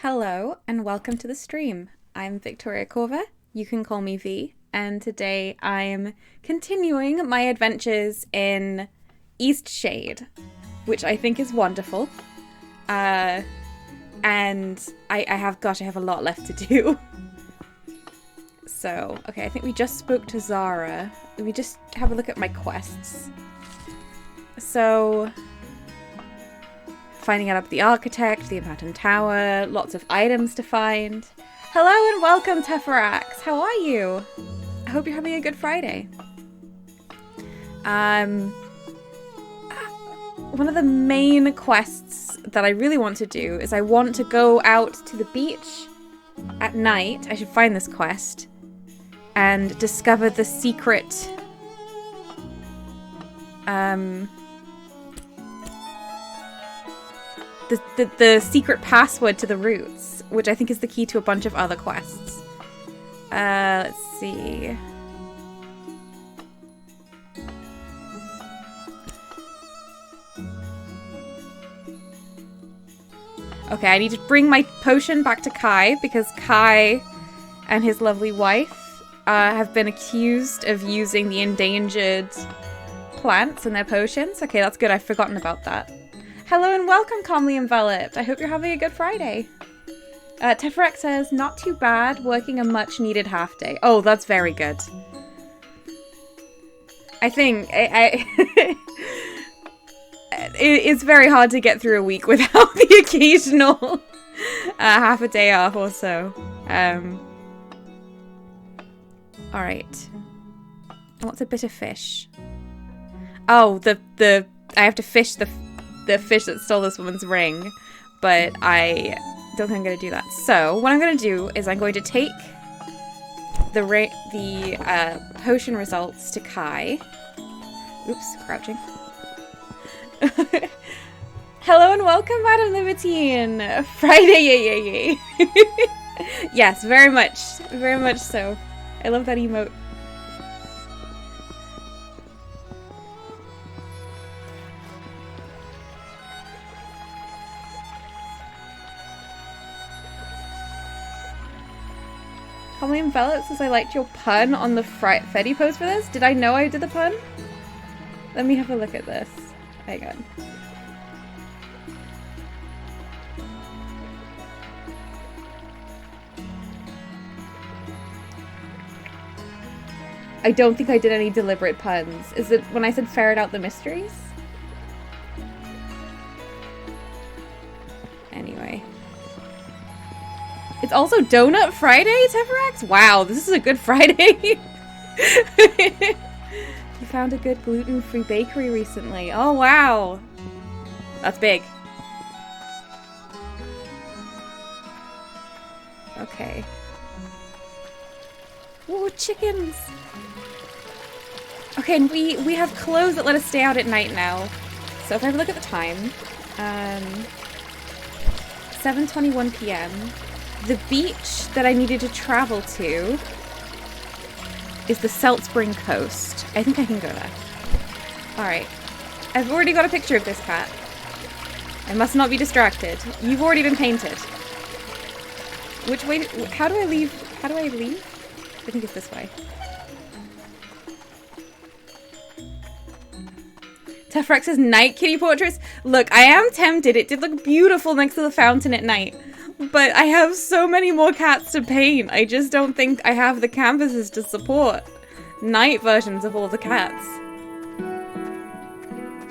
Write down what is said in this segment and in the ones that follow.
Hello and welcome to the stream. I'm Victoria Corva, you can call me V, and today I'm continuing my adventures in Eastshade, which I think is wonderful. And I have a lot left to do. So, okay, I think we just spoke to Zara. Let me just have a look at my quests. So, finding out about the architect, the abandoned tower, lots of items to find. Hello and welcome, Teferax. How are you? I hope you're having a good Friday. One of the main quests that I really want to do is I want to go out to the beach at night. I should find this quest and discover the secret the secret password to the roots, which I think is the key to a bunch of other quests. Let's see. Okay, I need to bring my potion back to Kai because Kai and his lovely wife have been accused of using the endangered plants in their potions. Okay, that's good. I've forgotten about that. Hello and welcome, Calmly Enveloped. I hope you're having a good Friday. Teferax says, not too bad, working a much needed half day. Oh, that's very good. I think it's very hard to get through a week without the occasional half a day off or so. Alright. What's a bit of fish? Oh, I have to fish the fish that stole this woman's ring, but I don't think I'm going to do that. So what I'm going to do is I'm going to take the potion results to Kai. Oops, crouching. Hello and welcome, Madam Libertine. Friday, yay. Yes, very much so. I love that emote. Calmly Enveloped says I liked your pun on the Freddy pose for this. Did I know I did the pun? Let me have a look at this. Hang on. I don't think I did any deliberate puns. Is it when I said ferret out the mysteries? Anyway. It's also Donut Friday, Teferax? Wow, this is a good Friday. You found a good gluten-free bakery recently. Oh, wow. That's big. Okay. Ooh, chickens. Okay, and we have clothes that let us stay out at night now. So if I look at the time, 7:21 p.m. The beach that I needed to travel to is the Salt Spring Coast. I think I can go there. Alright. I've already got a picture of this cat. I must not be distracted. You've already been painted. Which way? How do I leave? How do I leave? I think it's this way. Tefrex's night kitty portraits. Look, I am tempted. It did look beautiful next to the fountain at night. But I have so many more cats to paint. I just don't think I have the canvases to support night versions of all the cats.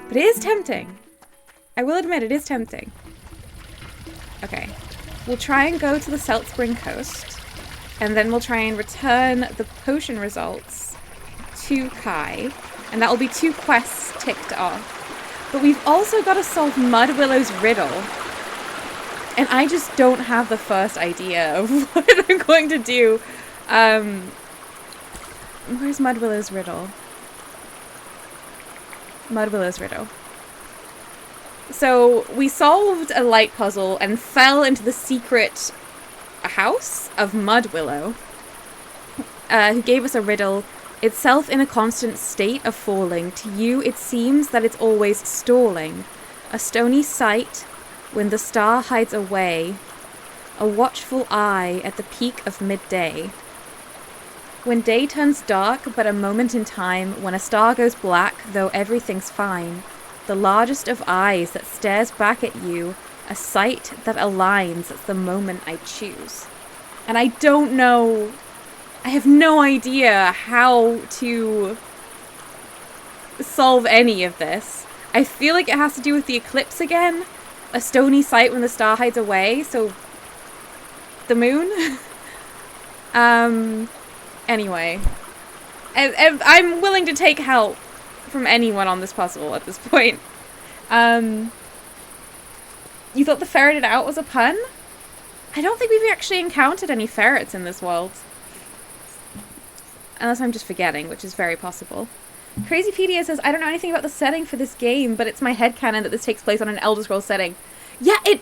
But it is tempting. I will admit it is tempting. Okay. We'll try and go to the Salt Spring Coast. And then we'll try and return the potion results to Kai. And that will be 2 quests ticked off. But we've also got to solve Mud Willow's riddle. And I just don't have the first idea of what I'm going to do. Where's Mud Willow's riddle? Mud Willow's riddle. So we solved a light puzzle and fell into the secret house of Mud Willow, who gave us a riddle. Itself in a constant state of falling. To you it seems that it's always stalling. A stony sight when the star hides away a watchful eye at the peak of midday. When day turns dark but a moment in time, when a star goes black though everything's fine, the largest of eyes that stares back at you, a sight that aligns at the moment I choose. And I don't know, I have no idea how to solve any of this. I feel like it has to do with the eclipse again. A stony sight when the star hides away, so the moon? Anyway. I'm willing to take help from anyone on this puzzle at this point. You thought the ferreted out was a pun? I don't think we've actually encountered any ferrets in this world. Unless I'm just forgetting, which is very possible. Crazypedia says, I don't know anything about the setting for this game, but it's my headcanon that this takes place on an Elder Scrolls setting. Yeah, it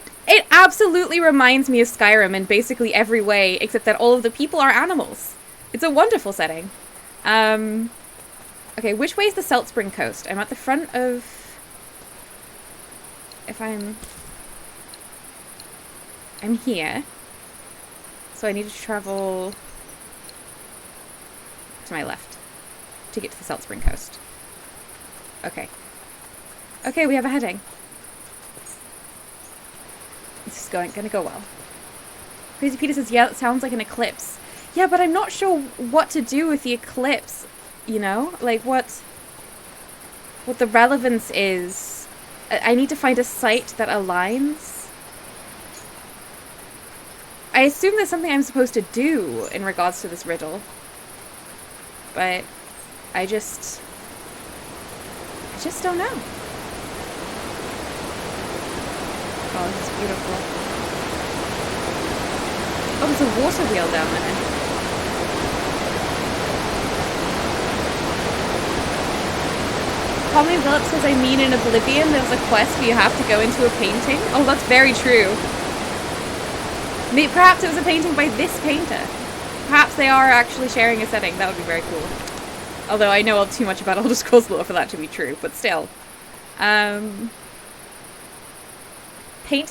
absolutely reminds me of Skyrim in basically every way, except that all of the people are animals. It's a wonderful setting. Okay, which way is the Salt Spring Coast? I'm at the front of... I'm here. So I need to travel to my left to get to the Salt Spring Coast. Okay. Okay, we have a heading. This is gonna go well. Crazy Peter says, yeah, that sounds like an eclipse. Yeah, but I'm not sure what to do with the eclipse, you know? Like, what the relevance is. I need to find a site that aligns. I assume there's something I'm supposed to do in regards to this riddle. But I just don't know. Oh, this is beautiful. Oh, there's a water wheel down there. Tommy Phillips says, I mean in Oblivion there's a quest where you have to go into a painting. Oh, that's very true. Perhaps it was a painting by this painter. Perhaps they are actually sharing a setting. That would be very cool. Although I know too much about Elder Scrolls lore for that to be true, but still. Paint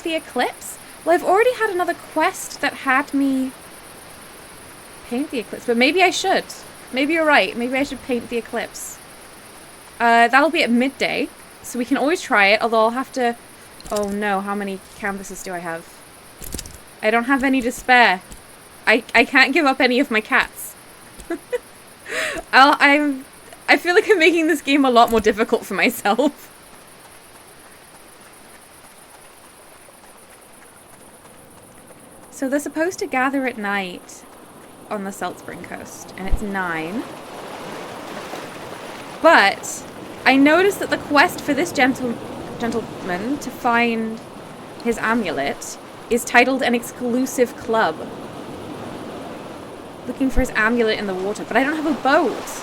the eclipse? Well, I've already had another quest that had me paint the eclipse, but maybe I should. Maybe you're right. Maybe I should paint the eclipse. That'll be at midday, so we can always try it, although I'll have to... Oh no, how many canvases do I have? I don't have any to spare. I can't give up any of my cats. I feel like I'm making this game a lot more difficult for myself. So they're supposed to gather at night on the Salt Spring Coast, and it's 9. But I noticed that the quest for this gentleman to find his amulet is titled An Exclusive Club. Looking for his amulet in the water, but I don't have a boat.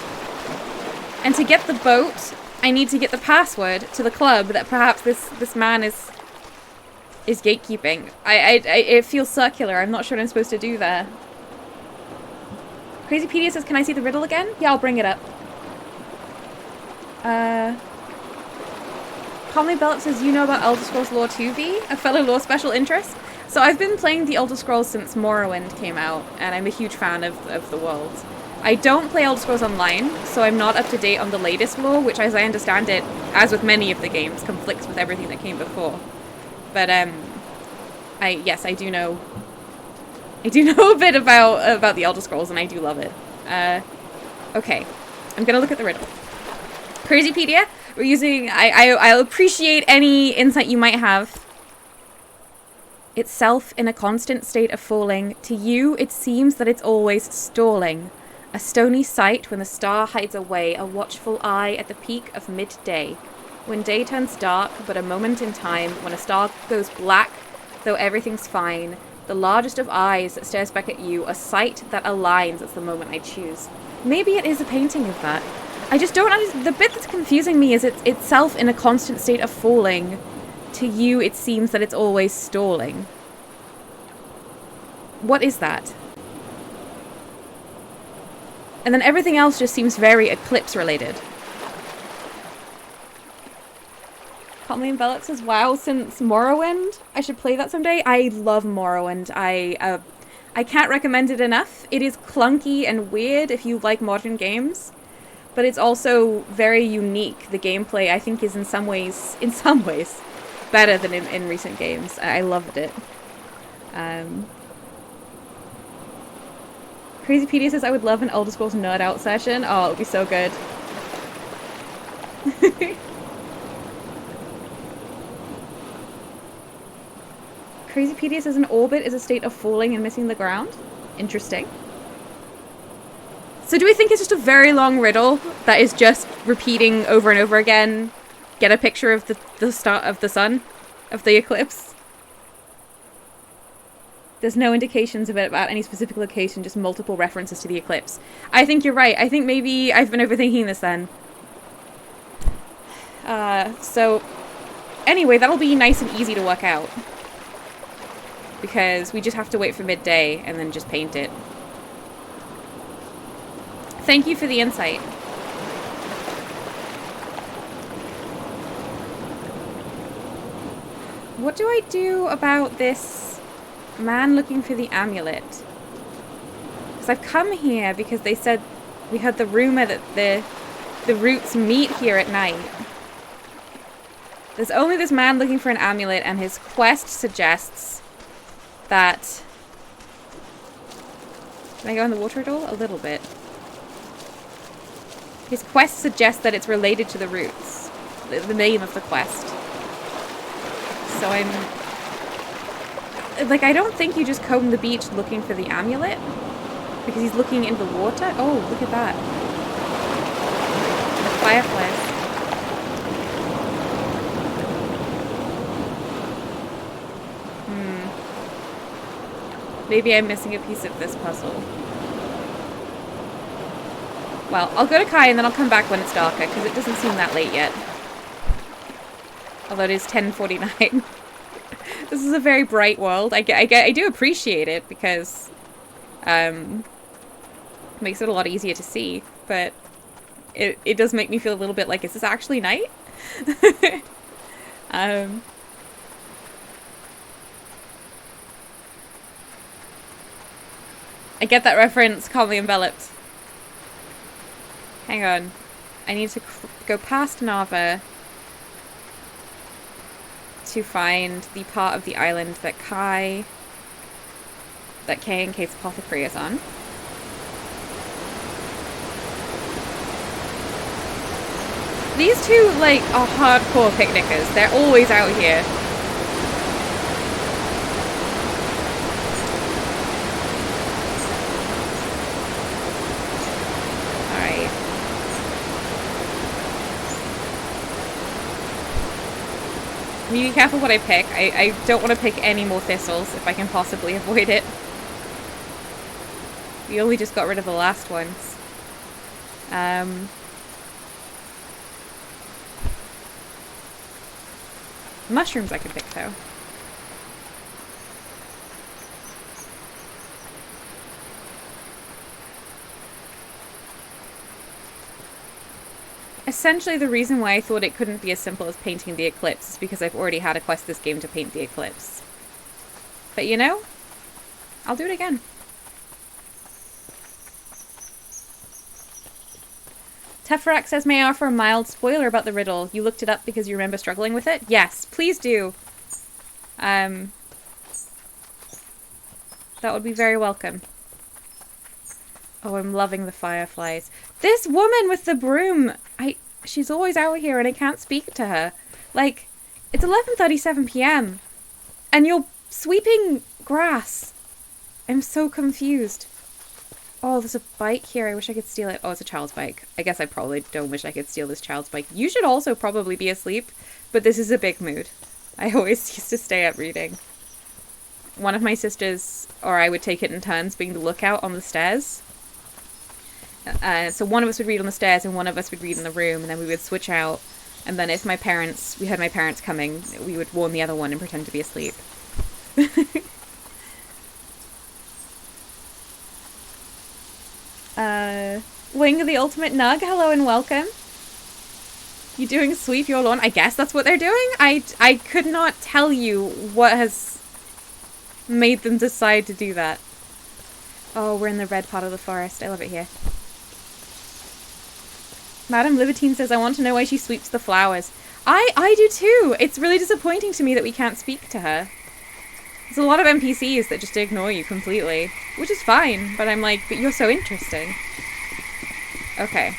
And to get the boat, I need to get the password to the club that perhaps this man is gatekeeping. It feels circular. I'm not sure what I'm supposed to do there. Crazypedia says, can I see the riddle again? Yeah, I'll bring it up. Calmly Bellop says, you know about Elder Scrolls Lore 2v? A fellow lore special interest? So I've been playing the Elder Scrolls since Morrowind came out, and I'm a huge fan of the world. I don't play Elder Scrolls Online, so I'm not up to date on the latest lore, which, as I understand it, as with many of the games, conflicts with everything that came before. But yes, I do know a bit about the Elder Scrolls, and I do love it. Okay, I'm gonna look at the riddle. Crazypedia, we're using. I'll appreciate any insight you might have. Itself in a constant state of falling, to you it seems that it's always stalling. A stony sight when the star hides away, a watchful eye at the peak of midday. When day turns dark, but a moment in time, when a star goes black, though everything's fine, the largest of eyes that stares back at you, a sight that aligns at the moment I choose. Maybe it is a painting of that. I just don't understand. The bit that's confusing me is it's itself in a constant state of falling. To you, it seems that it's always stalling. What is that? And then everything else just seems very eclipse related. Calmly Enveloped says, wow, since Morrowind. I should play that someday. I love Morrowind. I can't recommend it enough. It is clunky and weird if you like modern games, but it's also very unique. The gameplay, I think, is in some ways, better than in recent games. I loved it. Crazypedia says, I would love an Elder Scrolls nerd out session. Oh, it would be so good. Crazypedia says an orbit is a state of falling and missing the ground. Interesting. So do we think it's just a very long riddle that is just repeating over and over again? Get a picture of the start of the sun, of the eclipse. There's no indications of it about any specific location, just multiple references to the eclipse. I think you're right. I think maybe I've been overthinking this then. So anyway, that'll be nice and easy to work out. Because we just have to wait for midday and then just paint it. Thank you for the insight. What do I do about this man looking for the amulet? Because I've come here because they said we heard the rumor that the roots meet here at night. There's only this man looking for an amulet, and his quest suggests that... Can I go in the water at all? A little bit. His quest suggests that it's related to the roots. The name of the quest. So I'm... Like, I don't think you just comb the beach looking for the amulet. Because he's looking in the water. Oh, look at that. The fireflies. Maybe I'm missing a piece of this puzzle. Well, I'll go to Kai and then I'll come back when it's darker, because it doesn't seem that late yet. Although it is 10:49. This is a very bright world. I do appreciate it, because it makes it a lot easier to see. But it does make me feel a little bit like, is this actually night? I get that reference, Calmly Enveloped. Hang on. I need to go past Nava to find the part of the island that Kay and Kate's Apothecary is on. These two, like, are hardcore picnickers. They're always out here. Be careful what I pick. I don't want to pick any more thistles if I can possibly avoid it. We only just got rid of the last ones. Mushrooms I could pick though. Essentially, the reason why I thought it couldn't be as simple as painting the eclipse is because I've already had a quest this game to paint the eclipse. But you know, I'll do it again. Teferac says, may I offer a mild spoiler about the riddle? You looked it up because you remember struggling with it? Yes, please do. That would be very welcome. Oh, I'm loving the fireflies. This woman with the broom, she's always out here and I can't speak to her. Like, it's 11:37 p.m. and you're sweeping grass. I'm so confused. Oh, there's a bike here. I wish I could steal it. Oh, it's a child's bike. I guess I probably don't wish I could steal this child's bike. You should also probably be asleep, but this is a big mood. I always used to stay up reading. One of my sisters, or I would take it in turns, being the lookout on the stairs. So one of us would read on the stairs and one of us would read in the room, and then we would switch out. And then if we heard my parents coming, we would warn the other one and pretend to be asleep. Wing of the Ultimate Nug, hello and welcome. You doing sweep your lawn? I guess that's what they're doing. I could not tell you what has made them decide to do that. Oh, we're in the red part of the forest. I love it here. Madame Libertine says, I want to know why she sweeps the flowers. I do too. It's really disappointing to me that we can't speak to her. There's a lot of NPCs that just ignore you completely, which is fine, but I'm like, but you're so interesting. Okay.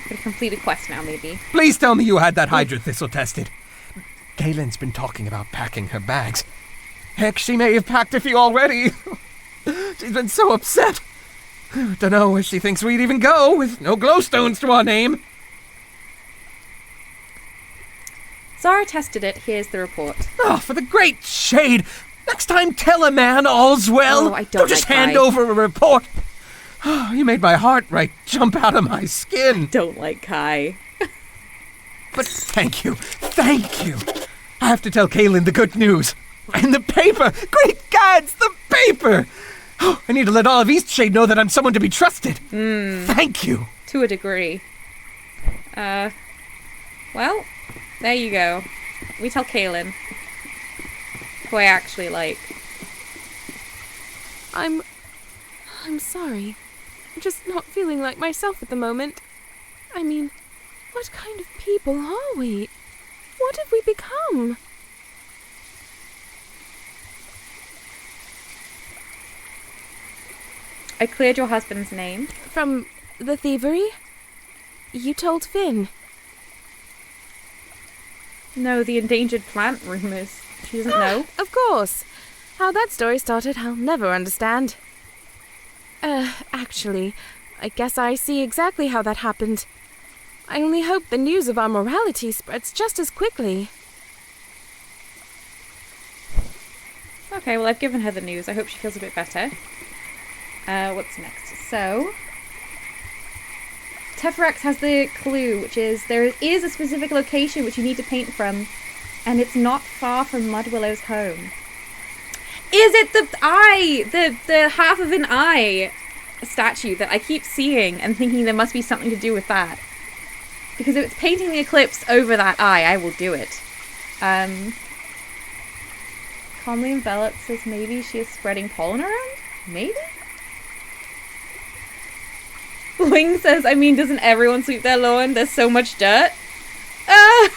Gonna complete a quest now, maybe. Please tell me you had that Hydra Thistle tested. Kaylin's been talking about packing her bags. Heck, she may have packed a few already. She's been so upset. Dunno where she thinks we'd even go with no glowstones to our name. Zara tested it. Here's the report. Oh, for the great shade! Next time tell a man all's well. Oh, I don't just like hand Kai. over a report. Oh, you made my heart right jump out of my skin. Don't like Kai. But thank you. I have to tell Kaylin the good news. And the paper! Great gods, the paper! Oh, I need to let all of Eastshade know that I'm someone to be trusted. Thank you. To a degree. Well, there you go. We tell Kaylin. Who I actually like. I'm sorry. I'm just not feeling like myself at the moment. I mean, what kind of people are we? What have we become? I cleared your husband's name. From the thievery? You told Finn. No, the endangered plant rumors. She doesn't know. Of course. How that story started, I'll never understand. Actually, I guess I see exactly how that happened. I only hope the news of our morality spreads just as quickly. Okay, well, I've given her the news. I hope she feels a bit better. What's next? So, Tephrax has the clue, which is there is a specific location which you need to paint from, and it's not far from Mudwillow's home. Is it the eye, the half of an eye statue that I keep seeing and thinking there must be something to do with that? Because if it's painting the eclipse over that eye, I will do it. Calmly enveloped says maybe she is spreading pollen around? Maybe? Ling says, I mean, doesn't everyone sweep their lawn? There's so much dirt. I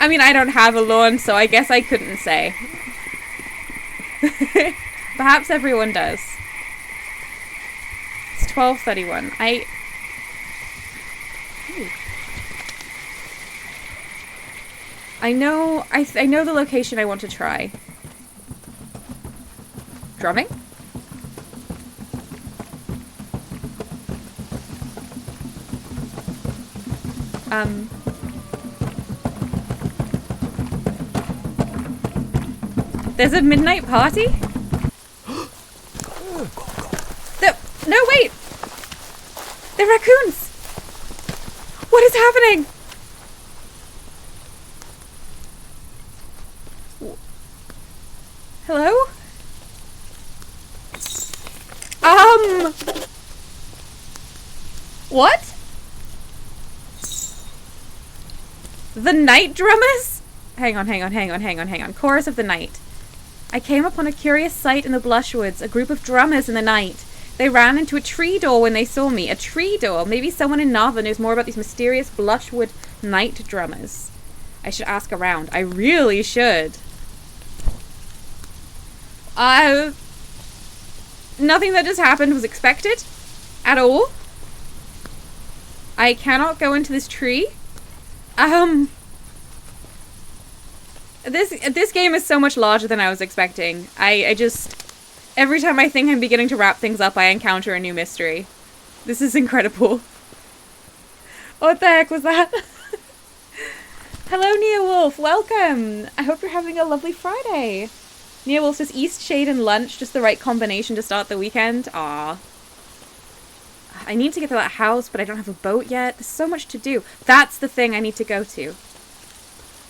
mean, I don't have a lawn, so I guess I couldn't say. Perhaps everyone does. It's 12:31. I know the location I want to try. Drumming? There's a midnight party? No, wait! They're raccoons! What is happening? Hello? What? The night drummers? Hang on. Chorus of the night. I came upon a curious sight in the Blushwoods, a group of drummers in the night. They ran into a tree door when they saw me. A tree door? Maybe someone in Nava knows more about these mysterious Blushwood night drummers. I should ask around. I really should. Nothing that just happened was expected. At all. I cannot go into this tree. This game is so much larger than I was expecting. I just... Every time I think I'm beginning to wrap things up, I encounter a new mystery. This is incredible. What the heck was that? Hello, Nia Wolf. Welcome. I hope you're having a lovely Friday. Nia Wolf says Eastshade and lunch, just the right combination to start the weekend. Aww. I need to get to that house, but I don't have a boat yet. There's so much to do. That's the thing I need to go to.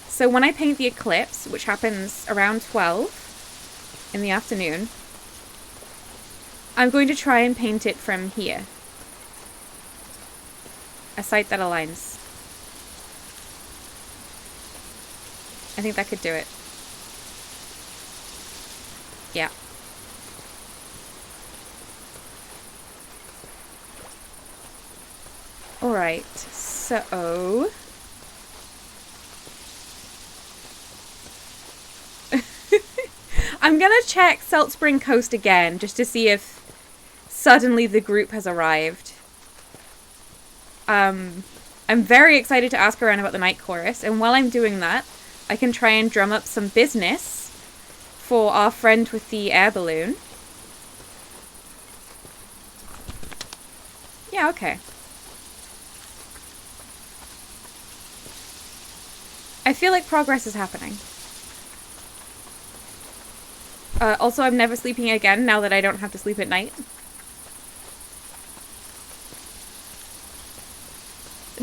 So when I paint the eclipse, which happens around 12 in the afternoon, I'm going to try and paint it from here. A site that aligns. I think that could do it. Yeah. Alright, so... I'm gonna check Salt Spring Coast again, just to see if suddenly the group has arrived. I'm very excited to ask around about the night chorus, and while I'm doing that, I can try and drum up some business for our friend with the air balloon. Yeah, okay. I feel like progress is happening. Also, I'm never sleeping again now that I don't have to sleep at night.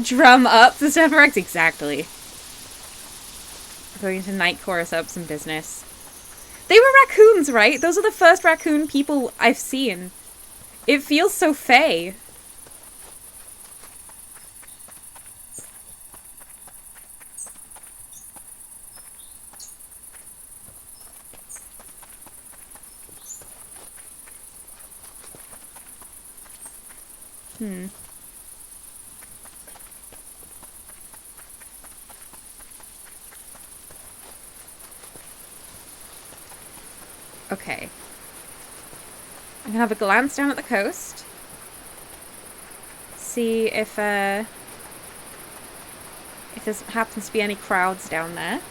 Drum up the Sephirox? Exactly. Going to night chorus up some business. They were raccoons, right? Those are the first raccoon people I've seen. It feels so fey. Okay. I'm gonna have a glance down at the coast. See if there happens to be any crowds down there.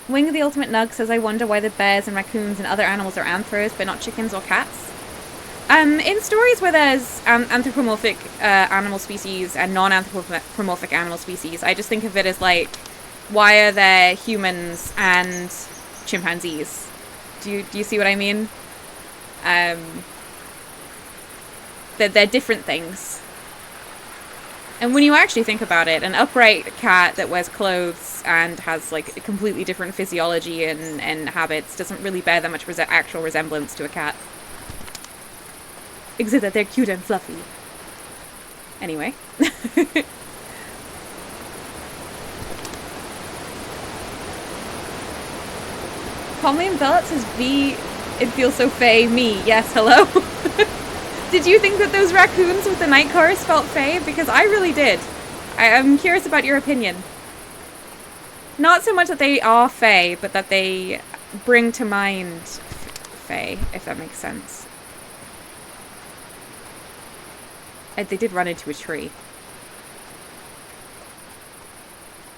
Wing of the Ultimate Nug says, I wonder why the bears and raccoons and other animals are anthros, but not chickens or cats. In stories where there's anthropomorphic animal species and non-anthropomorphic animal species, I just think of it as like, why are there humans and chimpanzees? Do you see what I mean? They're different things. And when you actually think about it, an upright cat that wears clothes and has like a completely different physiology and habits doesn't really bear that much actual resemblance to a cat. Except that they're cute and fluffy. Anyway. Comley Enveloped says, V, it feels so fey. Me, yes, hello. Did you think that those raccoons with the night chorus felt fey? Because I really did. I'm curious about your opinion. Not so much that they are fey, but that they bring to mind fey, if that makes sense. They did run into a tree.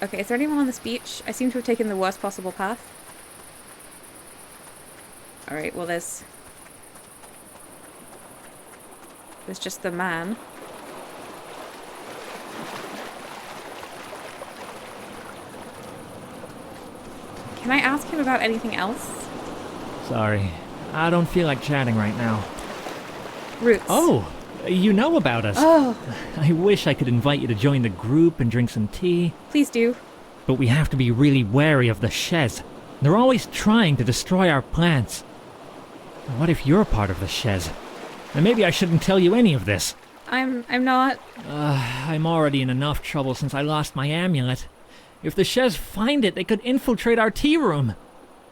Okay, is there anyone on this beach? I seem to have taken the worst possible path. Alright, well there's just the man. Can I ask him about anything else? Sorry, I don't feel like chatting right now. Roots. Oh, you know about us. Oh. I wish I could invite you to join the group and drink some tea. Please do. But we have to be really wary of the Shez. They're always trying to destroy our plants. What if you're part of the Shez? And maybe I shouldn't tell you any of this. I'm not. I'm already in enough trouble since I lost my amulet. If the Shez find it, they could infiltrate our tea room.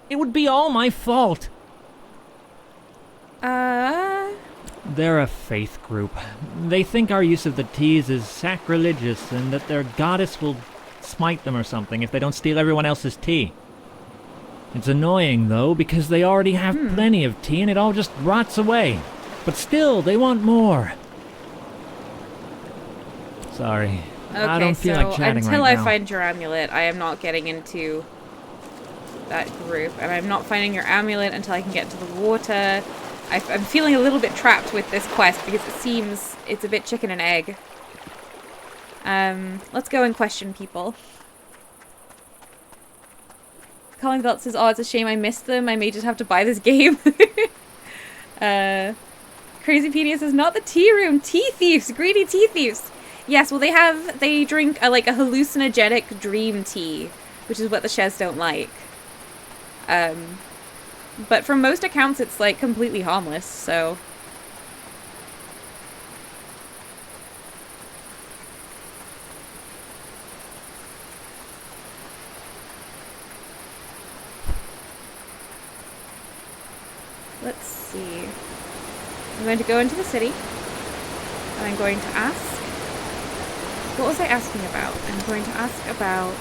It would be all my fault. They're a faith group. They think our use of the teas is sacrilegious and that their goddess will smite them or something if they don't steal everyone else's tea. It's annoying, though, because they already have plenty of tea and it all just rots away. But still, they want more. Sorry. Okay, I don't feel like chatting until right I now. find your amulet, I am not getting into that group. And I'm not finding your amulet until I can get to the water. I'm feeling a little bit trapped with this quest because it seems it's a bit chicken and egg. Let's go and question people. Colin Belt says, oh, it's a shame I missed them. I may just have to buy this game. Crazypedia says, not the tea room. Tea thieves. Greedy tea thieves. Yes, well, they drink like a hallucinogenic dream tea, which is what the Shez don't like. But from most accounts, it's like completely harmless, so Let's see. I'm going to go into the city, and I'm going to ask... What was I asking about? I'm going to ask about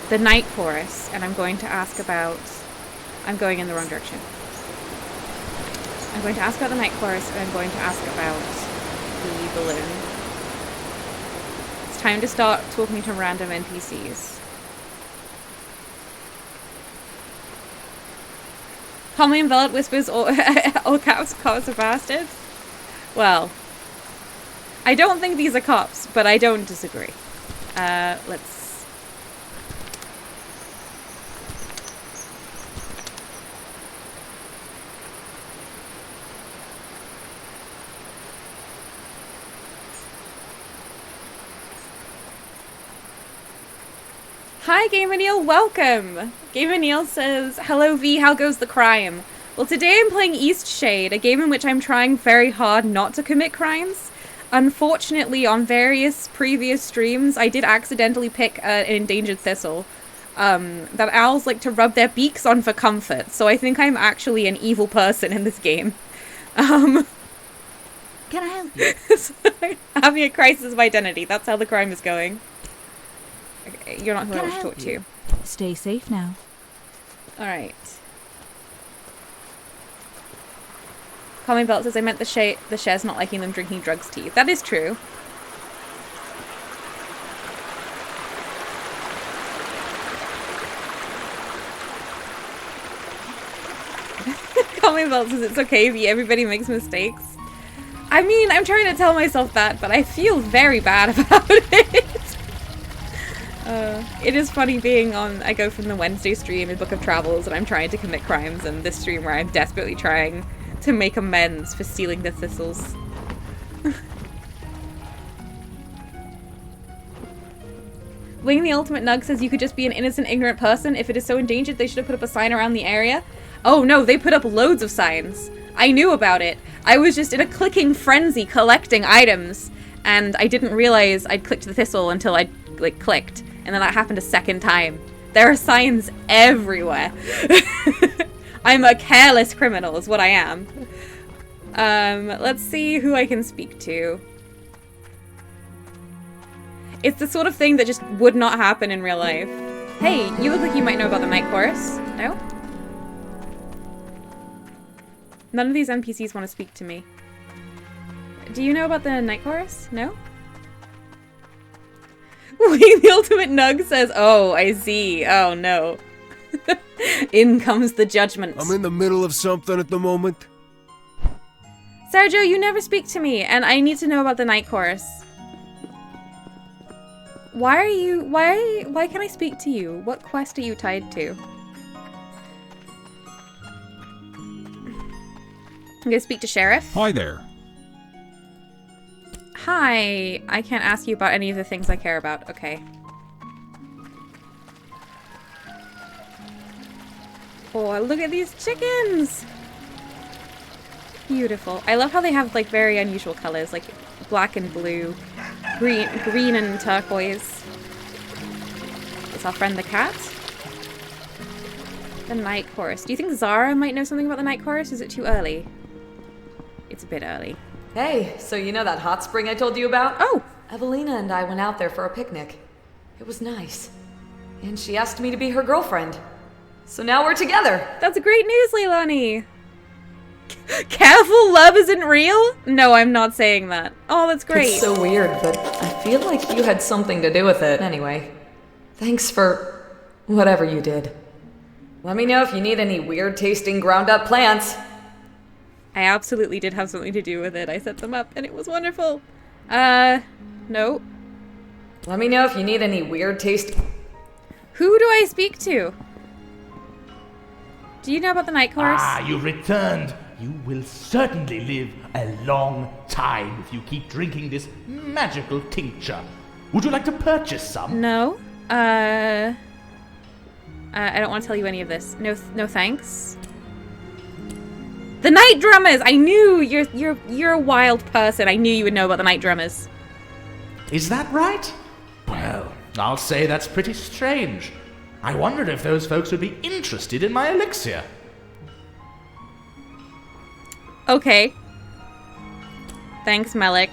the night chorus, and I'm going to ask about... I'm going in the wrong direction. I'm going to ask about the night chorus, and I'm going to ask about the balloon. It's time to start talking to random NPCs. Calmly enveloped whispers, all caps, cops are bastards. Well, I don't think these are cops, but I don't disagree. Let's... Hi, Gamer Neil, welcome! Gamer Neil says, hello V, how goes the crime? Well, today I'm playing Eastshade, a game in which I'm trying very hard not to commit crimes. Unfortunately, on various previous streams, I did accidentally pick an endangered thistle that owls like to rub their beaks on for comfort, so I think I'm actually an evil person in this game. Can I help you? So, having a crisis of identity, that's how the crime is going. Okay, you're not who I want to talk to. Stay safe now. Alright. Calming Belt says, I meant the shares not liking them drinking drugs tea. That is true. Calming Belt says, it's okay if everybody makes mistakes. I mean, I'm trying to tell myself that, but I feel very bad about it. It is funny being on, I go from the Wednesday stream in Book of Travels and I'm trying to commit crimes, and this stream where I'm desperately trying to make amends for stealing the thistles. Wing the Ultimate Nug says you could just be an innocent, ignorant person. If it is so endangered, they should have put up a sign around the area. Oh no, they put up loads of signs. I knew about it. I was just in a clicking frenzy collecting items, and I didn't realize I'd clicked the thistle until I'd like clicked, and then that happened a second time. There are signs everywhere. I'm a careless criminal is what I am. Let's see who I can speak to. It's the sort of thing that just would not happen in real life. Hey, you look like you might know about the night chorus. No? None of these NPCs want to speak to me. Do you know about the night chorus? No? The Ultimate Nug says, oh, I see. Oh, no. In comes the judgment. I'm in the middle of something at the moment. Sergio, you never speak to me, and I need to know about the night chorus. Why can I speak to you? What quest are you tied to? I'm gonna speak to Sheriff. Hi there. Hi, I can't ask you about any of the things I care about. Okay. Oh, look at these chickens! Beautiful. I love how they have like very unusual colors, like black and blue, green and turquoise. It's our friend the cat. The night chorus. Do you think Zara might know something about the night chorus? Is it too early? It's a bit early. Hey, so you know that hot spring I told you about? Oh! Evelina and I went out there for a picnic. It was nice. And she asked me to be her girlfriend. So now we're together. That's great news, Leilani! Careful, love isn't real? No, I'm not saying that. Oh, that's great. It's so weird, but I feel like you had something to do with it. Anyway, thanks for whatever you did. Let me know if you need any weird-tasting ground-up plants. I absolutely did have something to do with it. I set them up, and it was wonderful. No. Let me know if you need any weird taste. Who do I speak to? Do you know about the night chorus? Ah, you returned. You will certainly live a long time if you keep drinking this magical tincture. Would you like to purchase some? No. I don't want to tell you any of this. No thanks. The Night Drummers! I knew you're a wild person. I knew you would know about the Night Drummers. Is that right? Well, I'll say that's pretty strange. I wondered if those folks would be interested in my elixir. Okay. Thanks, Melik.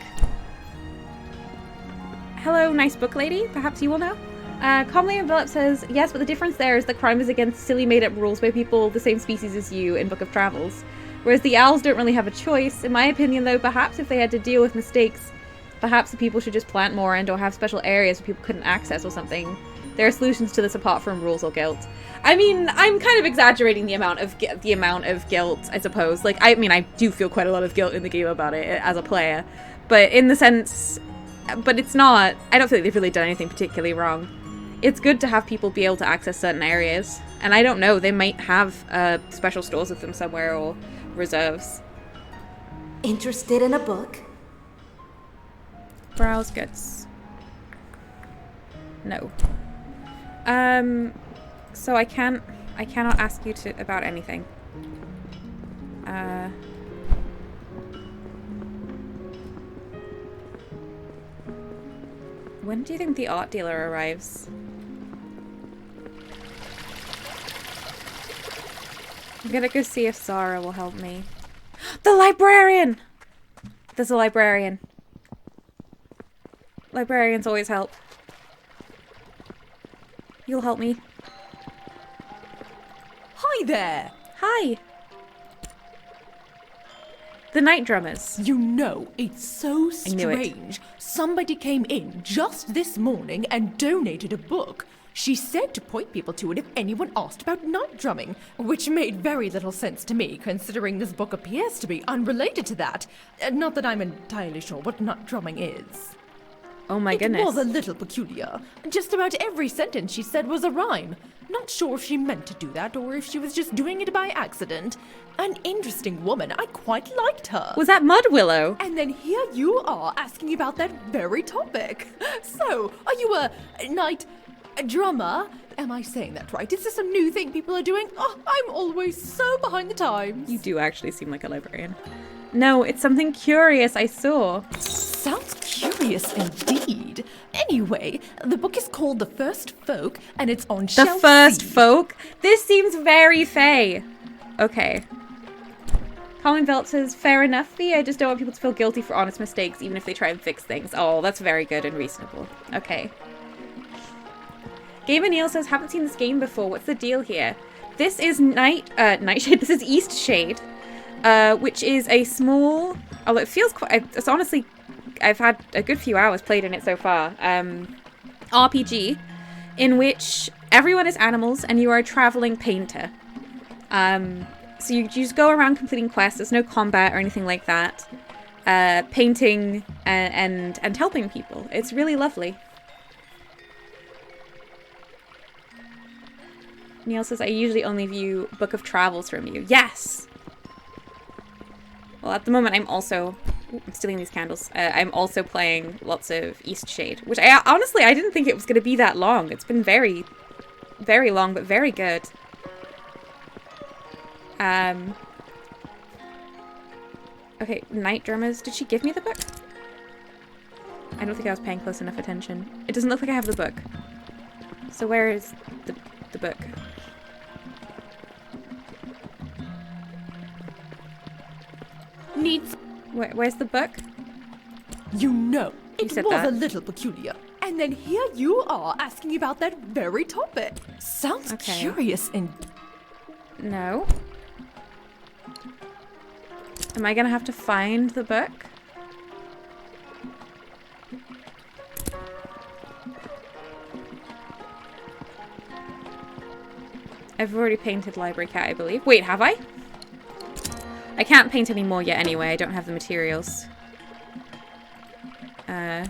Hello, nice book lady. Perhaps you will know. Commonly Enveloped says, yes, but the difference there is that crime is against silly made-up rules by people the same species as you in Book of Travels. Whereas the owls don't really have a choice. In my opinion, though, perhaps if they had to deal with mistakes, perhaps the people should just plant more and or have special areas where people couldn't access or something. There are solutions to this apart from rules or guilt. I mean, I'm kind of exaggerating the amount of guilt, I suppose. Like, I mean, I do feel quite a lot of guilt in the game about it as a player. But in the sense... But it's not... I don't feel like they've really done anything particularly wrong. It's good to have people be able to access certain areas. And I don't know, they might have special stores of them somewhere or reserves. Interested in a book? Browse goods. No. So I cannot ask you about anything. When do you think the art dealer arrives? I'm gonna go see if Zara will help me. The librarian! There's a librarian. Librarians always help. You'll help me. Hi there! Hi! The night drummers. You know, it's so I knew it. strange. Somebody came in just this morning and donated a book. She said to point people to it if anyone asked about night drumming, which made very little sense to me, considering this book appears to be unrelated to that. Not that I'm entirely sure what night drumming is. Oh my goodness. It was a little peculiar. Just about every sentence she said was a rhyme. Not sure if she meant to do that or if she was just doing it by accident. An interesting woman. I quite liked her. Was that Mud Willow? And then here you are asking about that very topic. So, are you a night drummer? Am I saying that right? Is this a new thing people are doing? Oh, I'm always so behind the times. You do actually seem like a librarian. No, it's something curious I saw. Sounds curious indeed. Anyway, the book is called The First Folk, and it's on The shelf First C. Folk? This seems very fey. Okay. Colin Velt says, fair enough, Fee. I just don't want people to feel guilty for honest mistakes, even if they try and fix things. Oh, that's very good and reasonable. Okay. Gamer Neil says, haven't seen this game before. What's the deal here? This is Nightshade. This is Eastshade, which is a small... Although it feels quite... It's honestly... I've had a good few hours played in it so far. RPG, in which everyone is animals and you are a traveling painter. So you just go around completing quests. There's no combat or anything like that. Painting and helping people. It's really lovely. Neil says, I usually only view Book of Travels from you. Yes! Well, at the moment, I'm also... Ooh, I'm stealing these candles. I'm also playing lots of Eastshade, which honestly, I didn't think it was going to be that long. It's been very, very long, but very good. Okay, Night Drummers. Did she give me the book? I don't think I was paying close enough attention. It doesn't look like I have the book. So where is the book? Needs... Where's the book? You know, it said was that. a little peculiar. And then here you are asking about that very topic. Sounds Okay. curious and... No. Am I gonna have to find the book? I've already painted Library Cat, I believe. Wait, have I? I can't paint any more yet anyway. I don't have the materials. I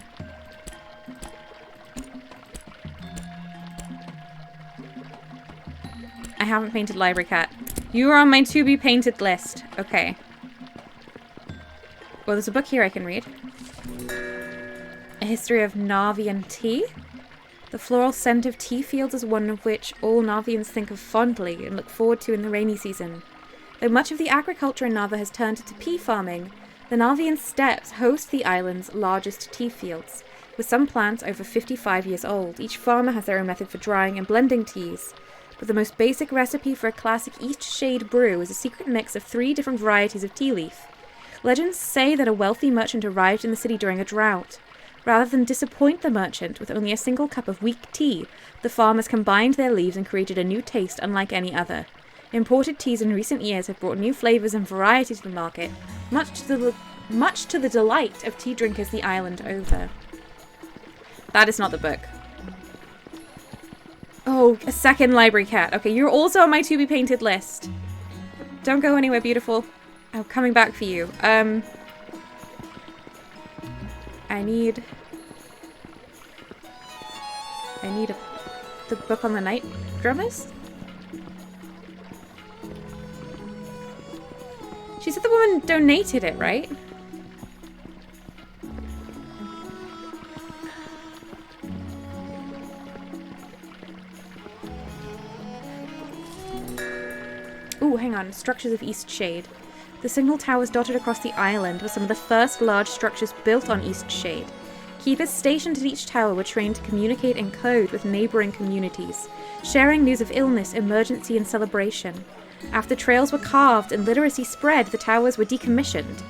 haven't painted Library Cat. You are on my to be painted list. Okay. Well, there's a book here I can read. A history of Narvian tea. The floral scent of tea fields is one of which all Narvians think of fondly and look forward to in the rainy season. Though much of the agriculture in Narva has turned into pea farming, the Narvian steppes host the island's largest tea fields. With some plants over 55 years old, each farmer has their own method for drying and blending teas. But the most basic recipe for a classic Eastshade brew is a secret mix of 3 different varieties of tea leaf. Legends say that a wealthy merchant arrived in the city during a drought. Rather than disappoint the merchant with only a single cup of weak tea, the farmers combined their leaves and created a new taste unlike any other. Imported teas in recent years have brought new flavours and varieties to the market, much to the delight of tea drinkers the island over. That is not the book. Oh, a second library cat. Okay, you're also on my to-be-painted list. Don't go anywhere, beautiful. I'm coming back for you. I need the book on the night drummers? She said the woman donated it, right? Ooh, hang on. Structures of Eastshade. The signal towers dotted across the island were some of the first large structures built on Eastshade. Keepers stationed at each tower were trained to communicate in code with neighbouring communities, sharing news of illness, emergency and celebration. After trails were carved and literacy spread, the towers were decommissioned.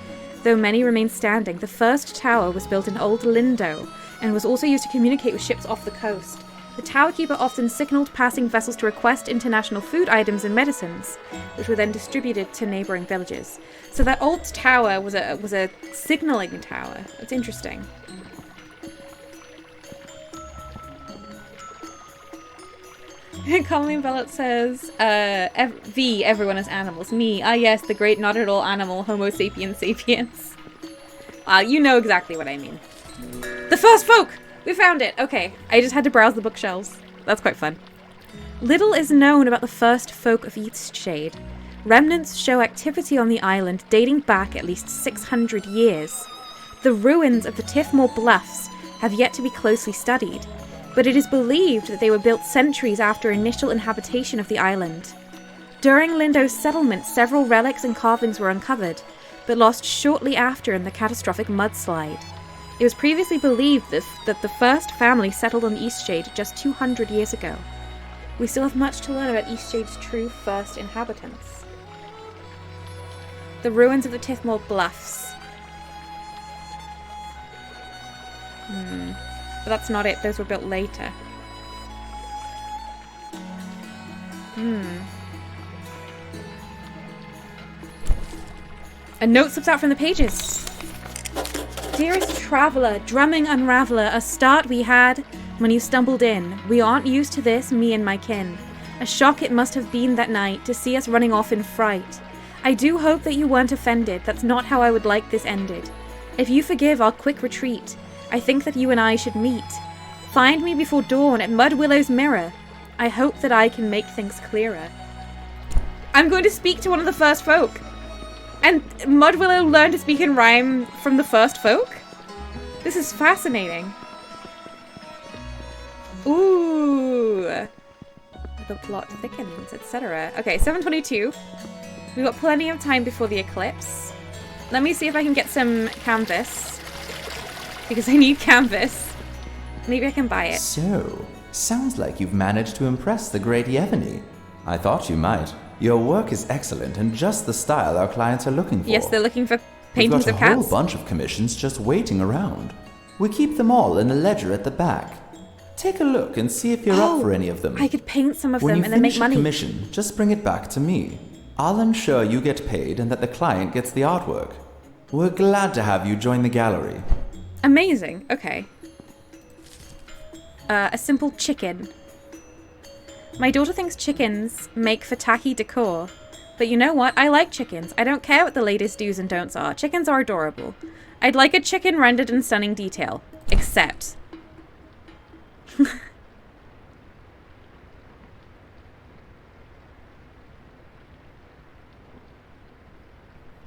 Though many remain standing, the first tower was built in Old Lindo and was also used to communicate with ships off the coast. The tower keeper often signalled passing vessels to request international food items and medicines, which were then distributed to neighbouring villages. So that old tower was a signalling tower. That's interesting. Colleen Bellot says, everyone is animals. Me, yes, the great not at all animal, Homo sapiens sapiens. You know exactly what I mean. The first folk! We found it! Okay, I just had to browse the bookshelves. That's quite fun. Little is known about the first folk of Eastshade. Remnants show activity on the island dating back at least 600 years. The ruins of the Tiffmore Bluffs have yet to be closely studied, but it is believed that they were built centuries after initial inhabitation of the island. During Lindo's settlement, several relics and carvings were uncovered, but lost shortly after in the catastrophic mudslide. It was previously believed that the first family settled on Eastshade just 200 years ago. We still have much to learn about Eastshade's true first inhabitants. The ruins of the Tiffmore Bluffs. But that's not it. Those were built later. A note slips out from the pages. Dearest traveller, drumming unraveller, a start we had when you stumbled in. We aren't used to this, me and my kin. A shock it must have been that night to see us running off in fright. I do hope that you weren't offended. That's not how I would like this ended. If you forgive our quick retreat, I think that you and I should meet. Find me before dawn at Mud Willow's mirror. I hope that I can make things clearer. I'm going to speak to one of the first folk. And Mud Willow learned to speak in rhyme from the first folk? This is fascinating. Ooh. The plot thickens, etc. Okay, 7:22. We've got plenty of time before the eclipse. Let me see if I can get some canvas. Because I need canvas. Maybe I can buy it. So, sounds like you've managed to impress the great Yevony. I thought you might. Your work is excellent and just the style our clients are looking for. Yes, they're looking for paintings of We've got cats. a whole bunch of commissions just waiting around. We keep them all in a ledger at the back. Take a look and see if you're up for any of them. I could paint some of When them you and then make finish a money. commission, just bring it back to me. I'll ensure you get paid and that the client gets the artwork. We're glad to have you join the gallery. Amazing. Okay. A simple chicken. My daughter thinks chickens make for tacky decor. But you know what? I like chickens. I don't care what the latest do's and don'ts are. Chickens are adorable. I'd like a chicken rendered in stunning detail. Except...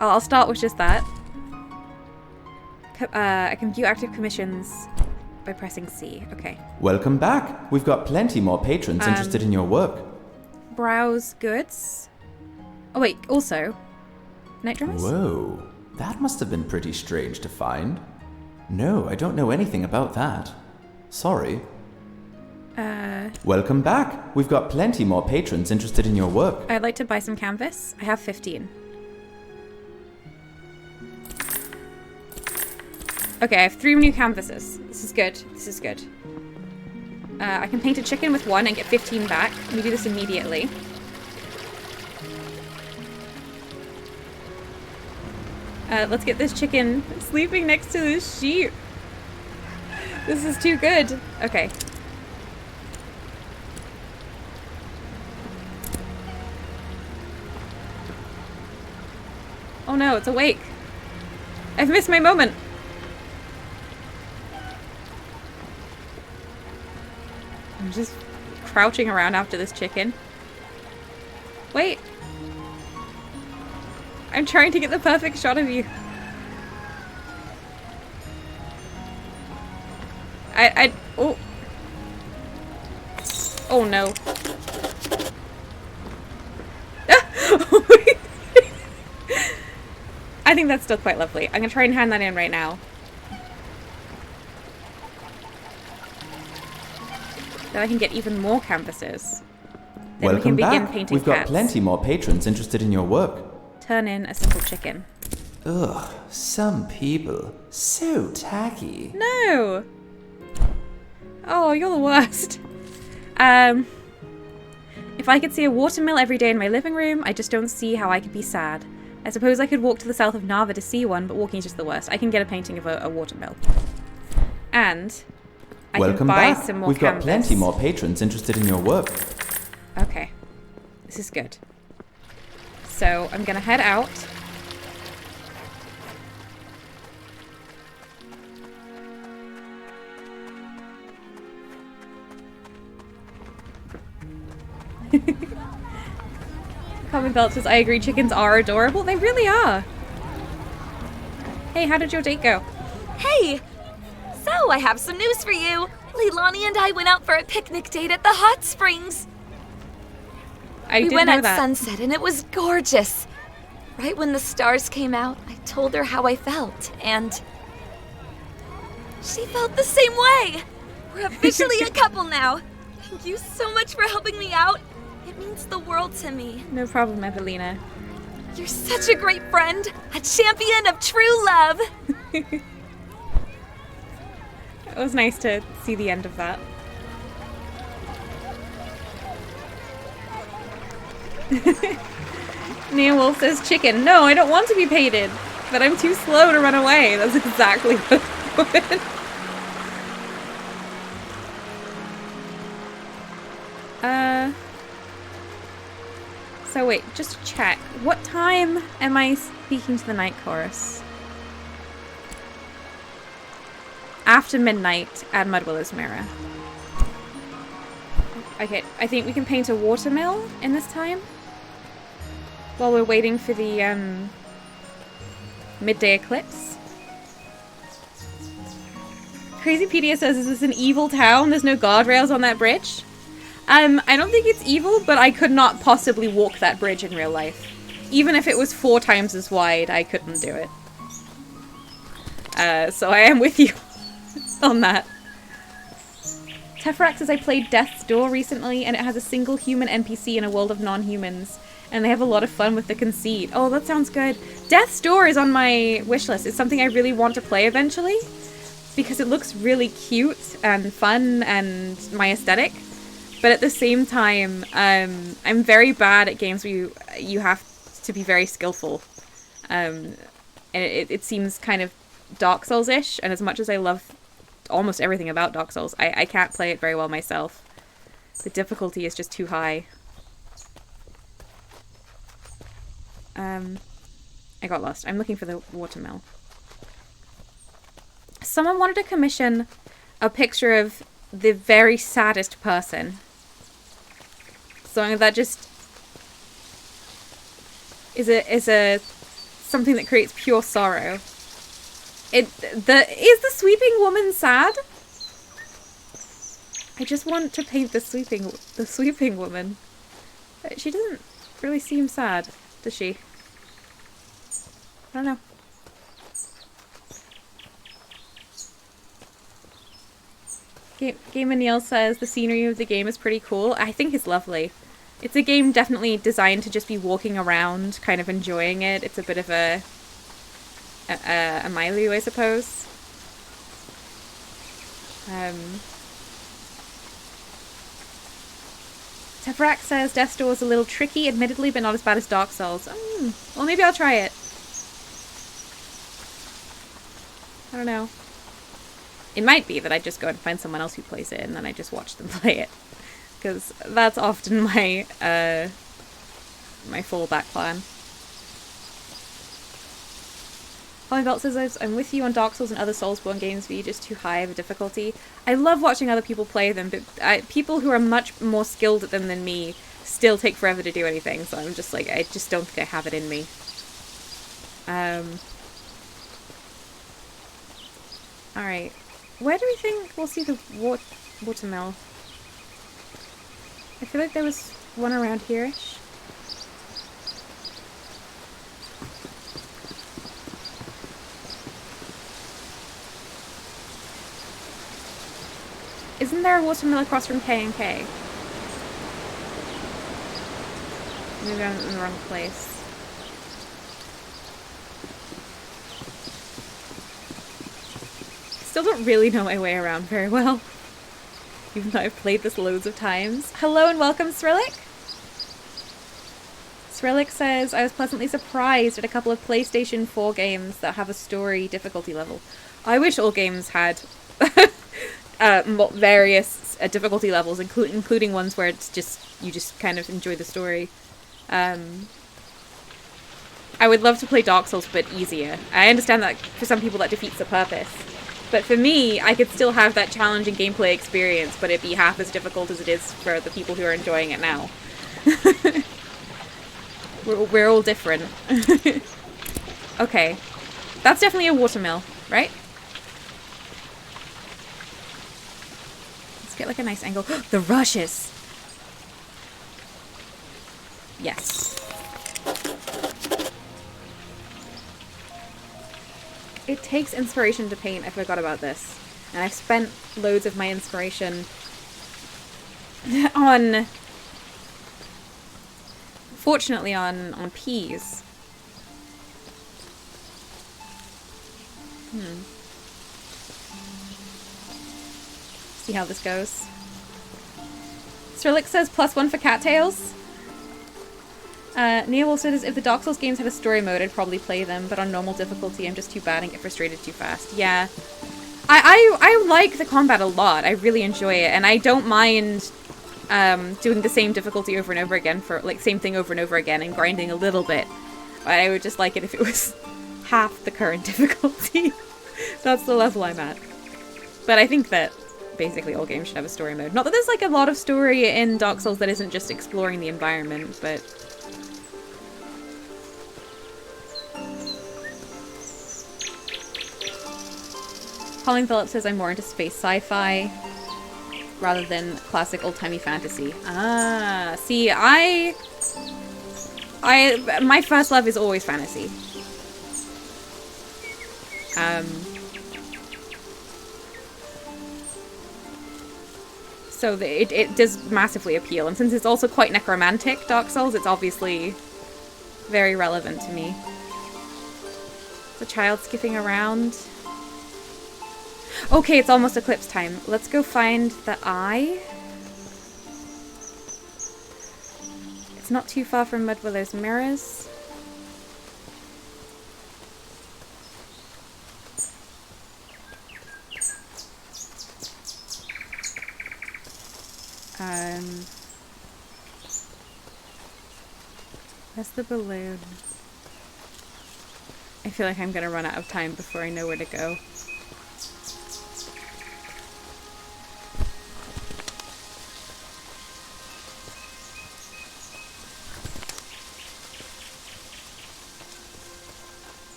I'll start with just that. I can view active commissions by pressing C. Okay. Welcome back. We've got plenty more patrons interested in your work. Browse goods. Oh wait, also, night drummers? Whoa, that must have been pretty strange to find. No, I don't know anything about that. Sorry. Welcome back. We've got plenty more patrons interested in your work. I'd like to buy some canvas. I have 15. Okay, I have 3 new canvases. This is good. This is good. I can paint a chicken with 1 and get 15 back. Let me do this immediately. Let's get this chicken sleeping next to this sheep. This is too good. Okay. Oh no, it's awake. I've missed my moment. I'm just crouching around after this chicken. Wait. I'm trying to get the perfect shot of you. Oh. Oh no. I think that's still quite lovely. I'm gonna try and hand that in right now. Then I can get even more canvases. Then we can begin painting We've got cats. plenty more patrons interested in your work. Turn in a simple chicken. Ugh, some people. So tacky. No! Oh, you're the worst. If I could see a watermill every day in my living room, I just don't see how I could be sad. I suppose I could walk to the south of Narva to see one, but walking is just the worst. I can get a painting of a watermill. And I can buy some more We've canvas. got plenty more patrons interested in your work. Okay. This is good. So I'm gonna head out. Common Belt says, I agree, chickens are adorable. They really are. Hey, how did your date go? Hey! So, I have some news for you. Leilani and I went out for a picnic date at the hot springs. We went know at that. sunset and it was gorgeous. Right when the stars came out, I told her how I felt, and she felt the same way. We're officially a couple now. Thank you so much for helping me out. It means the world to me. No problem, Evelina. You're such a great friend, a champion of true love. It was nice to see the end of that. Nia Wolf says chicken. No, I don't want to be painted, but I'm too slow to run away. That's exactly what happened. So wait, just to check. What time am I speaking to the night chorus? After midnight at Mudwillow's Mirror. Okay, I think we can paint a watermill in this time. While we're waiting for the midday eclipse. Crazypedia says, is this an evil town? There's no guardrails on that bridge? I don't think it's evil, but I could not possibly walk that bridge in real life. Even if it was 4 times as wide, I couldn't do it. So I am with you on that. Tefrax says, I played Death's Door recently, and it has a single human NPC in a world of non-humans. And they have a lot of fun with the conceit. Oh, that sounds good. Death's Door is on my wish list. It's something I really want to play eventually. Because it looks really cute and fun and my aesthetic. But at the same time, I'm very bad at games where you have to be very skillful. And it seems kind of Dark Souls-ish. And as much as I love almost everything about Dark Souls, I can't play it very well myself. The difficulty is just too high. I got lost. I'm looking for the watermill. Someone wanted to commission a picture of the very saddest person. So that just is a something that creates pure sorrow. Is the sweeping woman sad? I just want to paint the sweeping woman. She doesn't really seem sad, does she? I don't know. Gamer Neil says the scenery of the game is pretty cool. I think it's lovely. It's a game definitely designed to just be walking around, kind of enjoying it. It's a bit of a Milu, I suppose. Tefrak says Death's Door is a little tricky, admittedly, but not as bad as Dark Souls. Well, maybe I'll try it. I don't know. It might be that I just go and find someone else who plays it, and then I just watch them play it. Because that's often my, my fallback plan. Holly Belt says, I'm with you on Dark Souls and other Soulsborne games, but you're just too high of a difficulty. I love watching other people play them, but people who are much more skilled at them than me still take forever to do anything, so I'm just like, I just don't think I have it in me. Alright. Where do we think we'll see the watermill? I feel like there was one around here-ish. Isn't there a watermill across from K&K? Maybe I'm in the wrong place. Still don't really know my way around very well, even though I've played this loads of times. Hello and welcome, Srillik! Srillik says, I was pleasantly surprised at a couple of PlayStation 4 games that have a story difficulty level. I wish all games had various difficulty levels, including ones where it's just you just kind of enjoy the story. I would love to play Dark Souls, but easier. I understand that for some people that defeats the purpose. But for me, I could still have that challenging gameplay experience, but it be half as difficult as it is for the people who are enjoying it now. we're all different. Okay. That's definitely a watermill, right? Let's get like a nice angle. The rushes! Yes. It takes inspiration to paint. I forgot about this. And I've spent loads of my inspiration on... Fortunately on peas. See how this goes. Srillik says +1 for cattails. Neil also says, if the Dark Souls games had a story mode, I'd probably play them, but on normal difficulty, I'm just too bad and get frustrated too fast. Yeah. I like the combat a lot. I really enjoy it, and I don't mind doing the same difficulty over and over again for, like, same thing over and over again and grinding a little bit. I would just like it if it was half the current difficulty. That's the level I'm at. But I think that basically all games should have a story mode. Not that there's, like, a lot of story in Dark Souls that isn't just exploring the environment, but... Colin Phillips says I'm more into space sci-fi rather than classic old-timey fantasy. Ah, see, my first love is always fantasy. So it does massively appeal, and since it's also quite necromantic, Dark Souls, it's obviously very relevant to me. The child skipping around. Okay, it's almost eclipse time. Let's go find the eye. It's not too far from Mudwillow's mirrors. Where's the balloon? I feel like I'm gonna run out of time before I know where to go.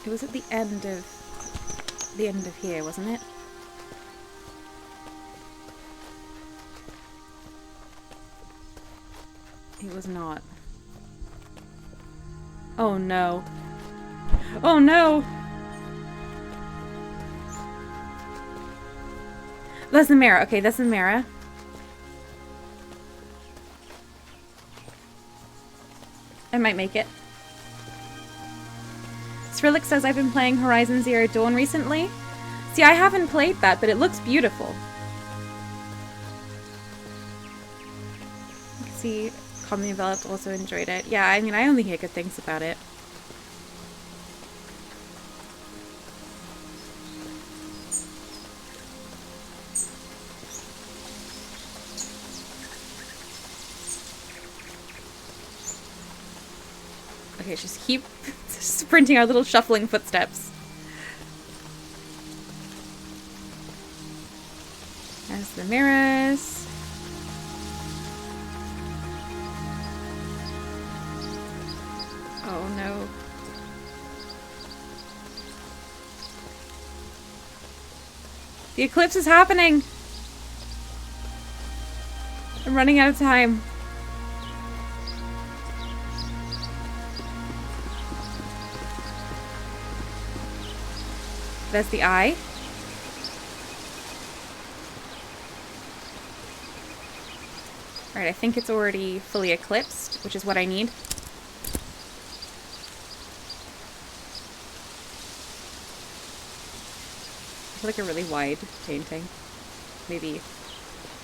It was at the end of here, wasn't it? It was not. Oh no. Oh no! There's the mirror. Okay, there's the mirror. I might make it. Skrillex says I've been playing Horizon Zero Dawn recently. See, I haven't played that, but it looks beautiful. See, Comedy Enveloped also enjoyed it. Yeah, I mean, I only hear good things about it. Okay, just keep sprinting our little shuffling footsteps. There's the mirrors. Oh no. The eclipse is happening! I'm running out of time. There's the eye. Alright, I think it's already fully eclipsed, which is what I need. I feel like a really wide painting. Maybe,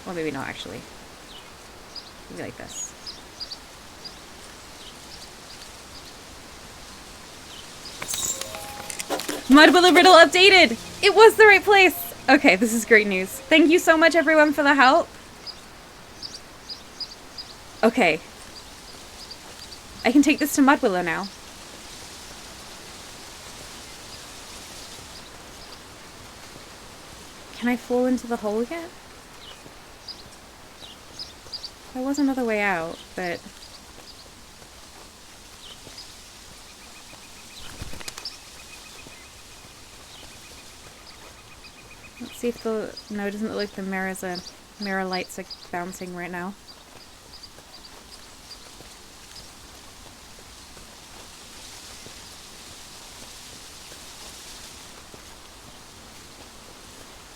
well, maybe not actually. Maybe like this. Mud Willow Riddle updated! It was the right place! Okay, this is great news. Thank you so much everyone for the help. Okay. I can take this to Mud Willow now. Can I fall into the hole again? There was another way out, but... Let's see if the... No, it doesn't look like the mirror lights are bouncing right now.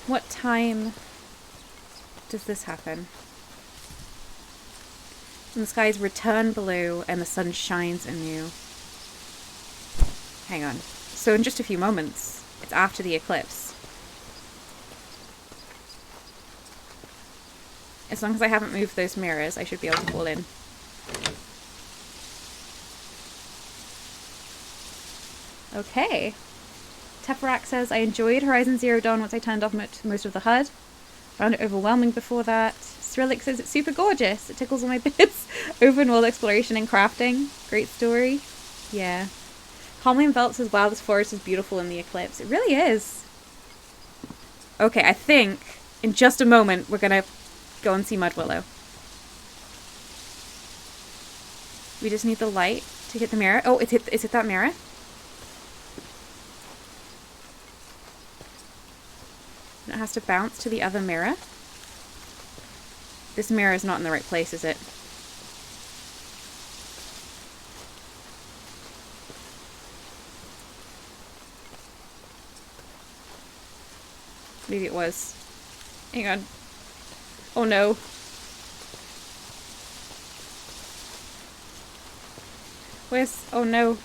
What time does this happen? When the skies return blue and the sun shines anew. Hang on. So in just a few moments, it's after the eclipse. As long as I haven't moved those mirrors, I should be able to fall in. Okay. Tefarak says, I enjoyed Horizon Zero Dawn once I turned off most of the HUD. Found it overwhelming before that. Skrillex says, it's super gorgeous. It tickles all my bits. Open world exploration and crafting. Great story. Yeah. Calmly Enveloped says, wow, this forest is beautiful in the eclipse. It really is. Okay, I think in just a moment we're gonna go and see Mud Willow. We just need the light to hit the mirror. Oh, is it that mirror? And it has to bounce to the other mirror. This mirror is not in the right place, is it? Maybe it was. Hang on. Oh no. Where's... Oh no.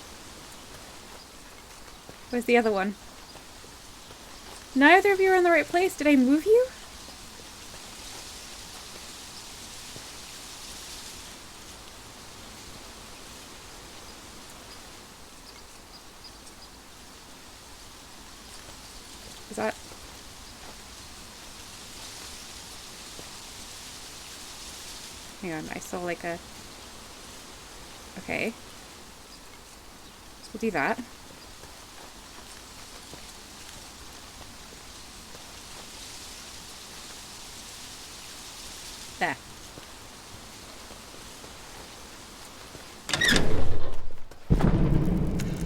Where's the other one? Neither of you are in the right place. Did I move you? Is that... Hang on, I saw like a... Okay. We'll do that. There.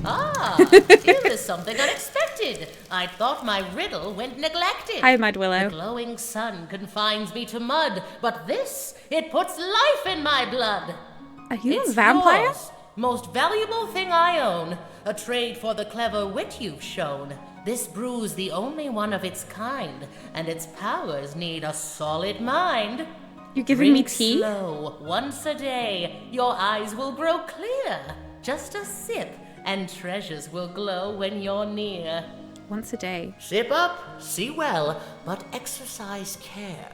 Ah, here is something unexpected. I thought my riddle went neglected. Hi, Mud Willow. The glowing sun confines me to mud, but this, it puts life in my blood. Are you It's a vampire? yours, most valuable thing I own. A trade for the clever wit you've shown. This brew's the only one of its kind, and its powers need a solid mind. You're giving me Drink tea? slow, once a day. Your eyes will grow clear. Just a sip, and treasures will glow when you're near. Once a day. Sip up, see well, but exercise care.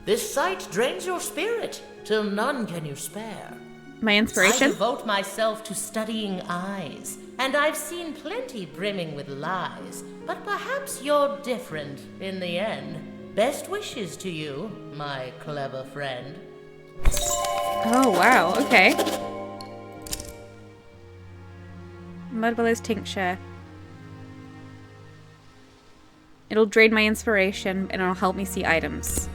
This sight drains your spirit, till none can you spare. My I inspiration? devote myself to studying eyes, and I've seen plenty brimming with lies. But perhaps you're different in the end. Best wishes to you, my clever friend. Oh, wow. Okay. Mudwillow's tincture. It'll drain my inspiration, and it'll help me see items.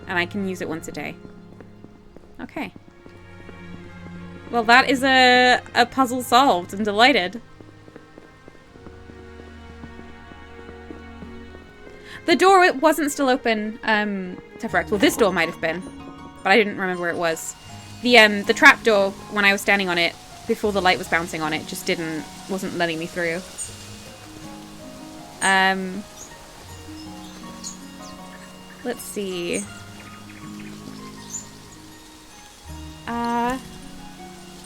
And I can use it once a day. Okay. Well, that is a puzzle solved. I'm delighted. The door wasn't still open, Tephrex. Well, this door might have been, but I didn't remember where it was. The trap door, when I was standing on it, before the light was bouncing on it, just wasn't letting me through. Let's see.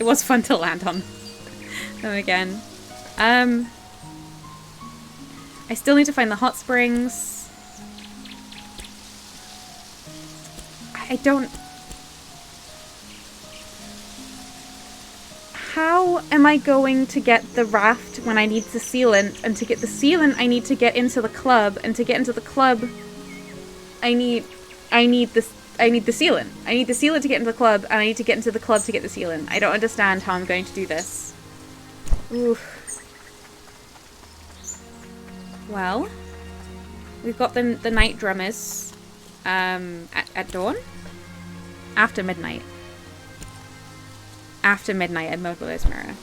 It was fun to land on them again. I still need to find the hot springs. I don't... How am I going to get the raft when I need the sealant? And to get the sealant, I need to get into the club. And to get into the club, I need the sealant. I need the sealant to get into the club, and I need to get into the club to get the sealant. I don't understand how I'm going to do this. Oof. Well, we've got the night drummers at dawn? After midnight. After midnight at Mudwillow's Mirror.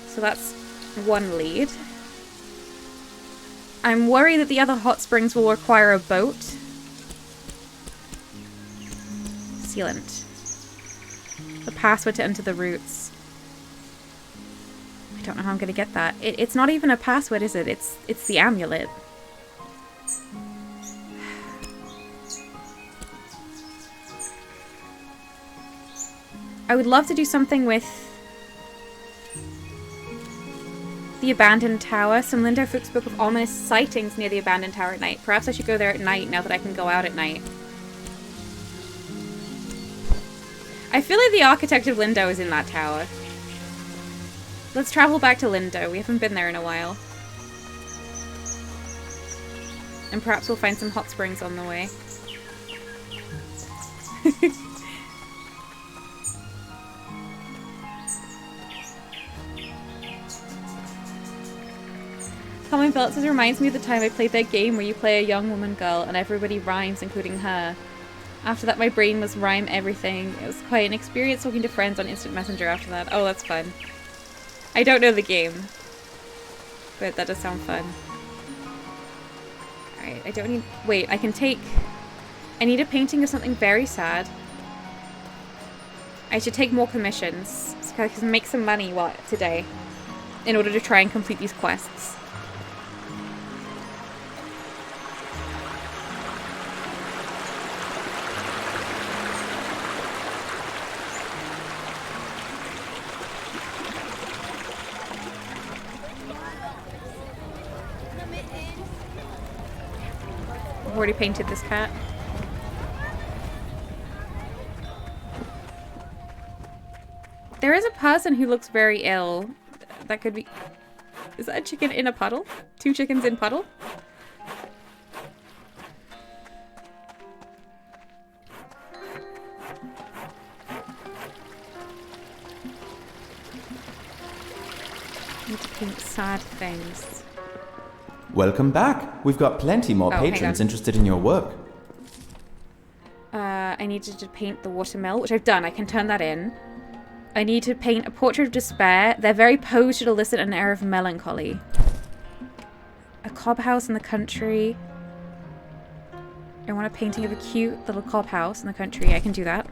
So that's one lead. I'm worried that the other hot springs will require a boat. Sealant. The password to enter the roots. I don't know how I'm going to get that. It's not even a password, is it? It's the amulet. I would love to do something with the abandoned tower. Some Lindo folks spoke of ominous sightings near the abandoned tower at night. Perhaps I should go there at night now that I can go out at night. I feel like the architect of Lindo is in that tower. Let's travel back to Lindo. We haven't been there in a while. And perhaps we'll find some hot springs on the way. Common Belts reminds me of the time I played that game where you play a young woman girl and everybody rhymes, including her. After that, my brain was rhyme everything. It was quite an experience talking to friends on Instant Messenger after that. Oh, that's fun. I don't know the game, but that does sound fun. Alright, I don't need... Wait, I can take... I need a painting of something very sad. I should take more commissions, so I can make some money today in order to try and complete these quests. I've already painted this cat. There is a person who looks very ill. That could be... Is that a chicken in a puddle? 2 chickens in puddle? Need to paint sad things. Welcome back. We've got plenty more patrons interested in your work. I needed to paint the watermill, which I've done. I can turn that in. I need to paint a portrait of despair. Their very pose should elicit an air of melancholy. A cob house in the country. I want a painting of a cute little cob house in the country. I can do that.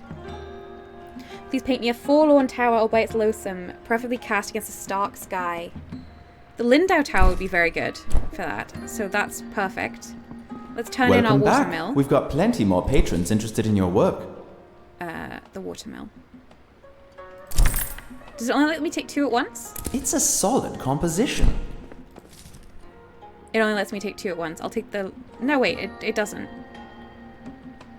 Please paint me a forlorn tower all by its lonesome, preferably cast against a stark sky. The Lindau Tower would be very good for that. So that's perfect. Let's turn in our Welcome back. watermill. We've got plenty more patrons interested in your work. The watermill. Does it only let me take 2 at once? It's a solid composition. It only lets me take 2 at once. I'll take the... No, wait, it doesn't.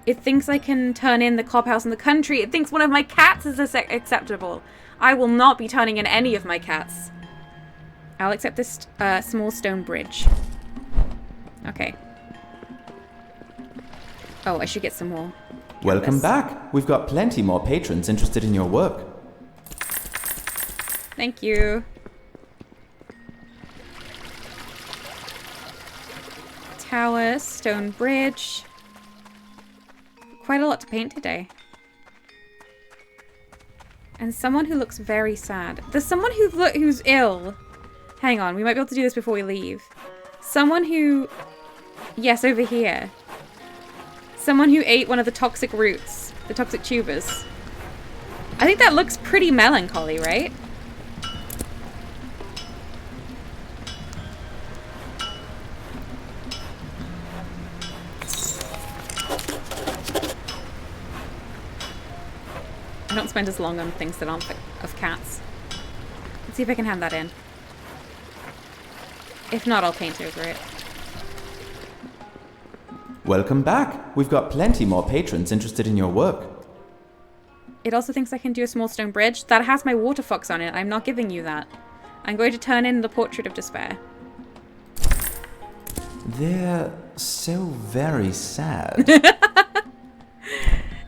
It thinks I can turn in the cob house in the country. It thinks one of my cats is acceptable. I will not be turning in any of my cats. I'll accept this small stone bridge. Okay. Oh, I should get some more. Welcome back. We've got plenty more patrons interested in your work. Thank you. Tower, stone bridge. Quite a lot to paint today. And someone who looks very sad. There's someone who's ill. Hang on, we might be able to do this before we leave. Someone who... Yes, over here. Someone who ate one of the toxic roots. The toxic tubers. I think that looks pretty melancholy, right? I don't spend as long on things that aren't of cats. Let's see if I can hand that in. If not, I'll paint over it. Welcome back. We've got plenty more patrons interested in your work. It also thinks I can do a small stone bridge. That has my water fox on it. I'm not giving you that. I'm going to turn in the Portrait of Despair. They're so very sad.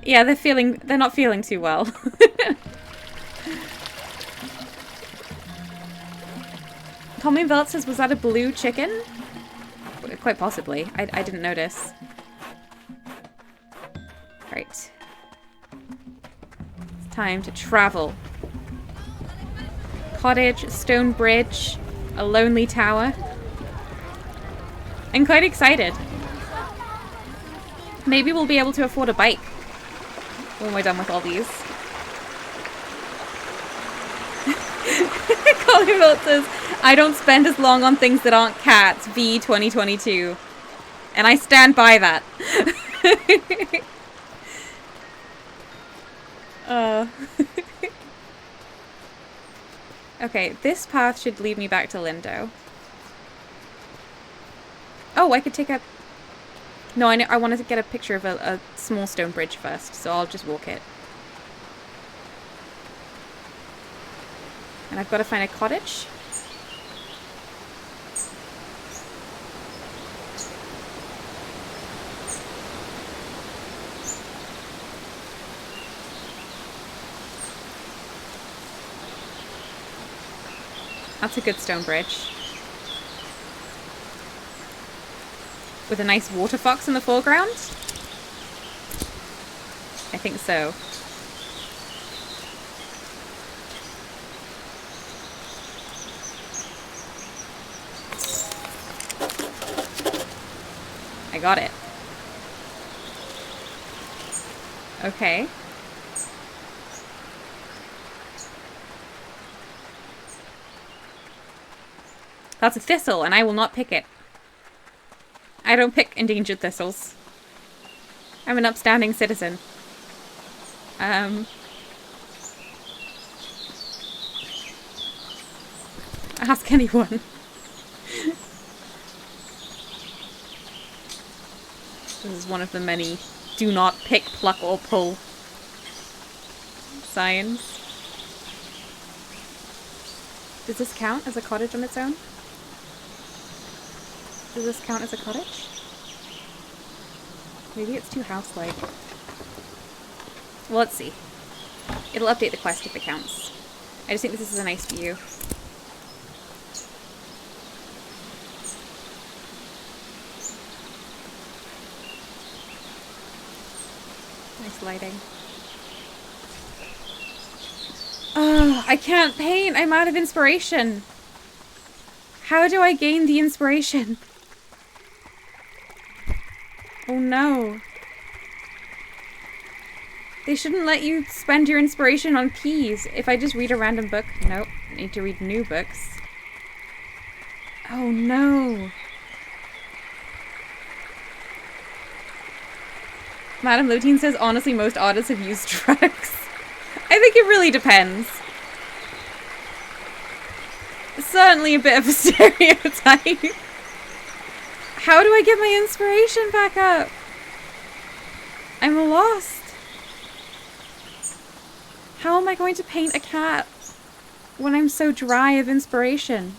Yeah, they're not feeling too well. Tommy Velt says, was that a blue chicken? Quite possibly. I didn't notice. Right. It's time to travel. Cottage, stone bridge, a lonely tower. I'm quite excited. Maybe we'll be able to afford a bike when we're done with all these. Colin Vote says, I don't spend as long on things that aren't cats, v 2022. And I stand by that. Okay, this path should lead me back to Lindo. Oh, I could take a... No, I wanted to get a picture of a small stone bridge first, so I'll just walk it. And I've got to find a cottage. That's a good stone bridge. With a nice water fox in the foreground? I think so. I got it. Okay. That's a thistle, and I will not pick it. I don't pick endangered thistles. I'm an upstanding citizen. Ask anyone. This is one of the many do not pick, pluck, or pull signs. Does this count as a cottage on its own? Does this count as a cottage? Maybe it's too house-like. Well, let's see. It'll update the quest if it counts. I just think this is a nice view. Nice lighting. Oh, I can't paint! I'm out of inspiration! How do I gain the inspiration? Oh no. They shouldn't let you spend your inspiration on keys. If I just read a random book... Nope. I need to read new books. Oh no. Madame Lotine says, honestly, most artists have used drugs. I think it really depends. Certainly a bit of a stereotype. How do I get my inspiration back up? I'm lost. How am I going to paint a cat when I'm so dry of inspiration?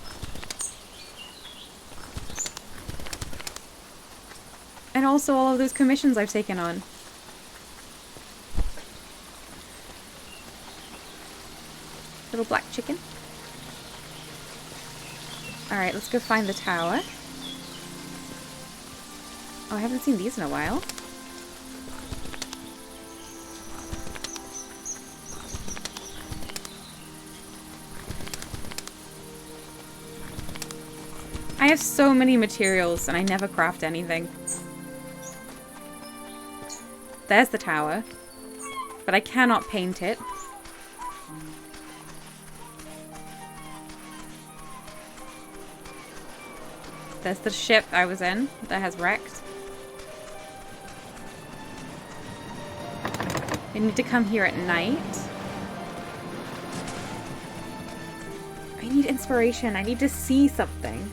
And also all of those commissions I've taken on. Little black chicken. Alright, let's go find the tower. Oh, I haven't seen these in a while. I have so many materials and I never craft anything. There's the tower. But I cannot paint it. There's the ship I was in that has wrecked. I need to come here at night. I need inspiration. I need to see something.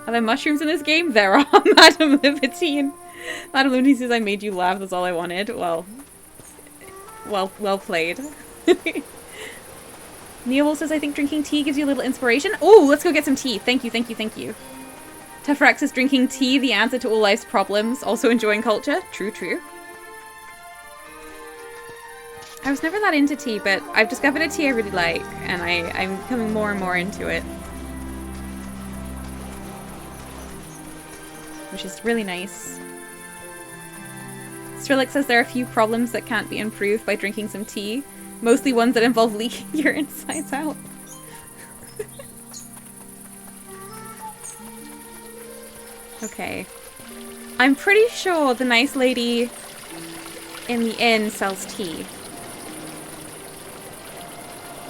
Are there mushrooms in this game? There are, Madame Libertine. Madame Libertine says, I made you laugh, that's all I wanted. Well played. Neil says, I think drinking tea gives you a little inspiration. Oh, let's go get some tea. Thank you, thank you, thank you. Tefrax is drinking tea, the answer to all life's problems. Also enjoying culture. True, true. I was never that into tea, but I've discovered a tea I really like, and I'm becoming more and more into it. Which is really nice. Strelix says there are a few problems that can't be improved by drinking some tea. Mostly ones that involve leaking your insides out. Okay. I'm pretty sure the nice lady in the inn sells tea.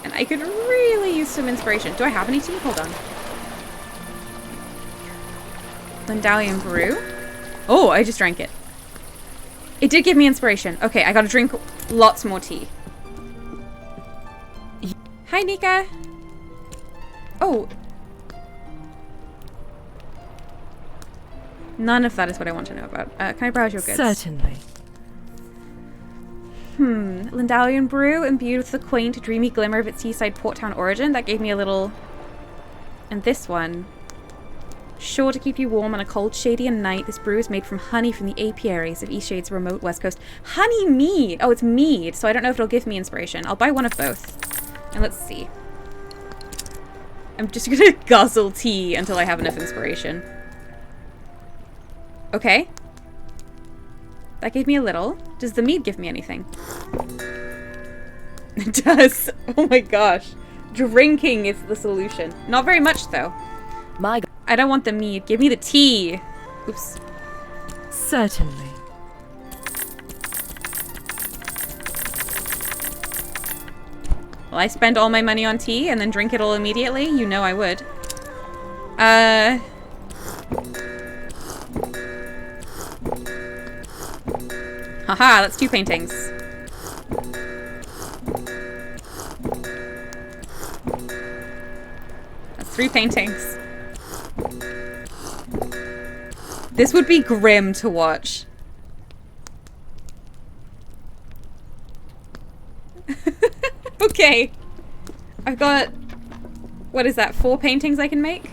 And I could really use some inspiration. Do I have any tea? Hold on. Lindalian brew. Oh, I just drank it. It did give me inspiration. Okay, I gotta drink lots more tea. Hi, Nika. Oh. None of that is what I want to know about. Can I browse your goods? Certainly. Lindalian brew, imbued with the quaint, dreamy glimmer of its seaside port town origin. That gave me a little... And this one. Sure to keep you warm on a cold, shady night, this brew is made from honey from the apiaries of Eastshade's remote west coast. Honey mead! Oh, it's mead, so I don't know if it'll give me inspiration. I'll buy one of both. And let's see. I'm just gonna guzzle tea until I have enough inspiration. Okay. That gave me a little. Does the mead give me anything? It does. Oh my gosh. Drinking is the solution. Not very much, though. My God. I don't want the mead. Give me the tea. Oops. Certainly. Will I spend all my money on tea and then drink it all immediately? You know I would. Haha, that's 2 paintings. That's 3 paintings. This would be grim to watch. Okay. I've got... What is that? 4 paintings I can make?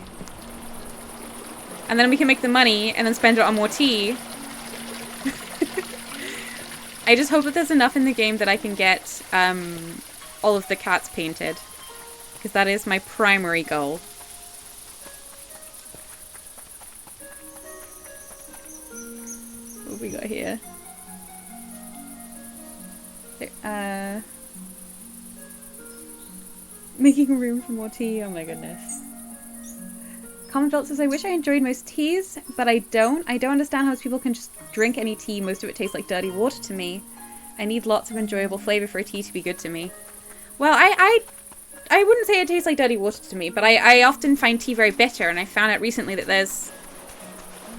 And then we can make the money and then spend it on more tea. I just hope that there's enough in the game that I can get all of the cats painted. Because that is my primary goal. What have we got here? Making room for more tea. Oh my goodness. Common Philip says, I wish I enjoyed most teas, but I don't. I don't understand how people can just drink any tea. Most of it tastes like dirty water to me. I need lots of enjoyable flavor for a tea to be good to me. Well, I wouldn't say it tastes like dirty water to me, but I often find tea very bitter, and I found out recently that there's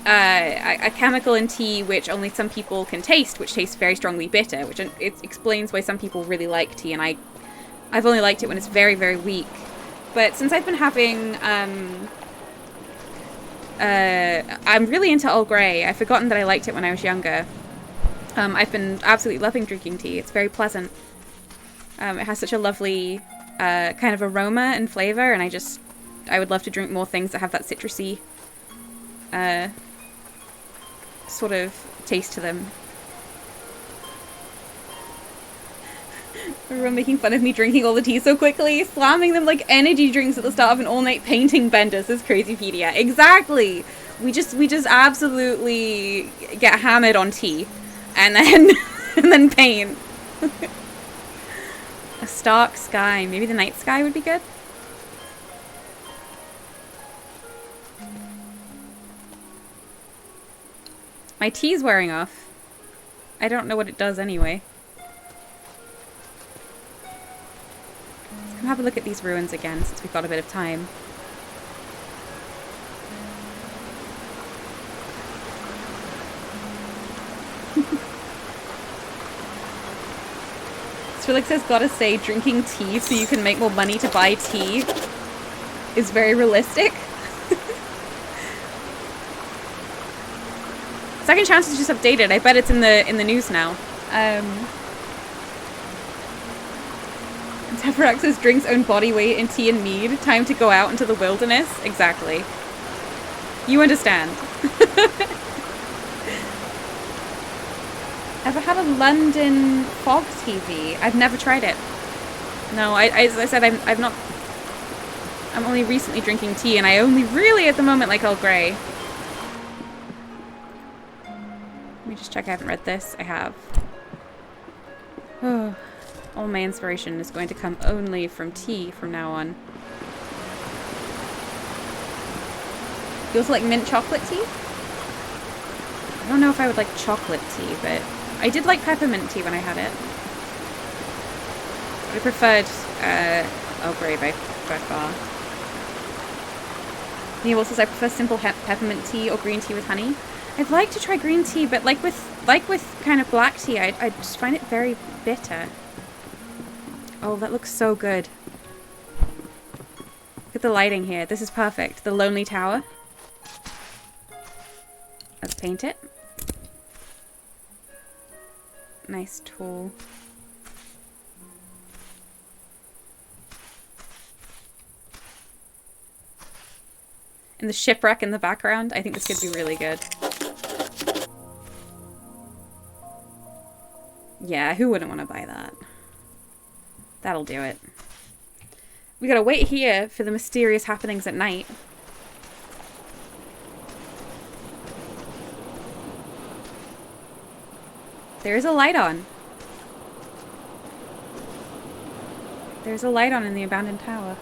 a chemical in tea which only some people can taste, which tastes very strongly bitter, which it explains why some people really like tea, and I've only liked it when it's very, very weak. But since I've been having, I'm really into Earl Grey. I've forgotten that I liked it when I was younger. I've been absolutely loving drinking tea. It's very pleasant. It has such a lovely kind of aroma and flavor, and I would love to drink more things that have that citrusy sort of taste to them. Everyone making fun of me drinking all the tea so quickly, slamming them like energy drinks at the start of an all-night painting bender, says Crazypedia. Exactly! We just absolutely get hammered on tea, and then and then paint. A stark sky. Maybe the night sky would be good? My tea's wearing off. I don't know what it does anyway. Let's come have a look at these ruins again since we've got a bit of time. Felix says, gotta say, drinking tea so you can make more money to buy tea is very realistic. Second Chance is just updated. I bet it's in the news now. Teferax says, drinks own body weight in tea and mead. Time to go out into the wilderness. Exactly. You understand. Ever had a London fog TV? I've never tried it. No, as I said, I'm only recently drinking tea, and I only really at the moment like Earl Grey. Let me just check I haven't read this. I have. Oh, all my inspiration is going to come only from tea from now on. You also like mint chocolate tea? I don't know if I would like chocolate tea, but I did like peppermint tea when I had it. I preferred Earl Grey by far. Neil says, I prefer simple peppermint tea or green tea with honey. I'd like to try green tea, but like with kind of black tea, I just find it very bitter. Oh, that looks so good. Look at the lighting here. This is perfect. The Lonely Tower. Let's paint it. Nice tool. And the shipwreck in the background. I think this could be really good. Yeah, who wouldn't want to buy that? That'll do it. We gotta wait here for the mysterious happenings at night. There's a light on. There's a light on in the abandoned tower.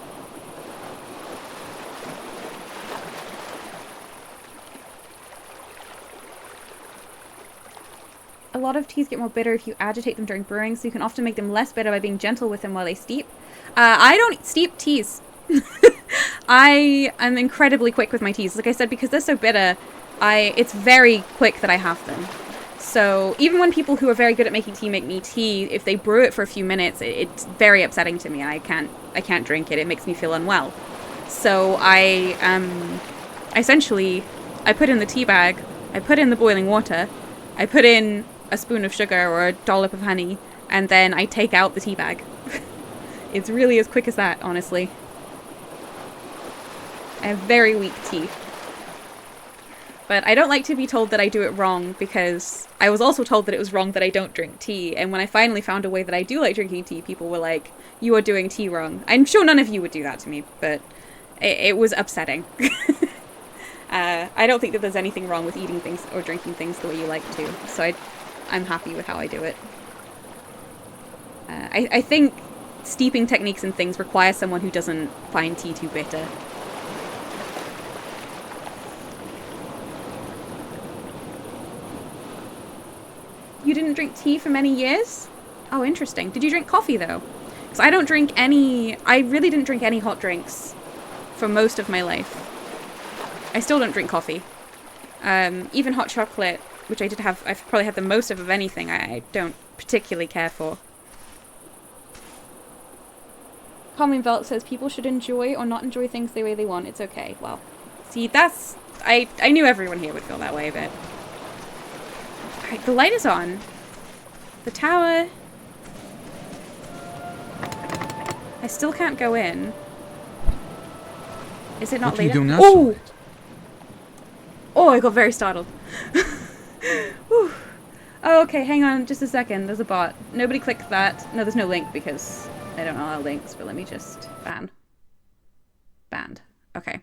A lot of teas get more bitter if you agitate them during brewing, so you can often make them less bitter by being gentle with them while they steep. I don't steep teas. I am incredibly quick with my teas. Like I said, because they're so bitter, it's very quick that I have them. So even when people who are very good at making tea make me tea, if they brew it for a few minutes, it's very upsetting to me. I can't drink it. It makes me feel unwell. So I put in the tea bag, I put in the boiling water, I put in a spoon of sugar or a dollop of honey, and then I take out the tea bag. It's really as quick as that, honestly. I have very weak teeth. But I don't like to be told that I do it wrong, because I was also told that it was wrong that I don't drink tea. And when I finally found a way that I do like drinking tea, people were like, you are doing tea wrong. I'm sure none of you would do that to me, but it was upsetting. I don't think that there's anything wrong with eating things or drinking things the way you like to. So I'm happy with how I do it. I think steeping techniques and things require someone who doesn't find tea too bitter. You didn't drink tea for many years? Oh, interesting. Did you drink coffee, though? Because I don't drink any... I really didn't drink any hot drinks for most of my life. I still don't drink coffee. Even hot chocolate, which I did have... I've probably had the most of anything, I don't particularly care for. Calming Belt says people should enjoy or not enjoy things the way they want. It's okay. Well, see, that's... I knew everyone here would feel that way, but... Alright, the light is on. The tower... I still can't go in. Is it not what are you later? doing now, Oh! Charlotte? Oh, I got very startled. Whew. Oh, okay, hang on just a second. There's a bot. Nobody clicked that. No, there's no link because I don't allow links, but let me just ban. Banned. Okay.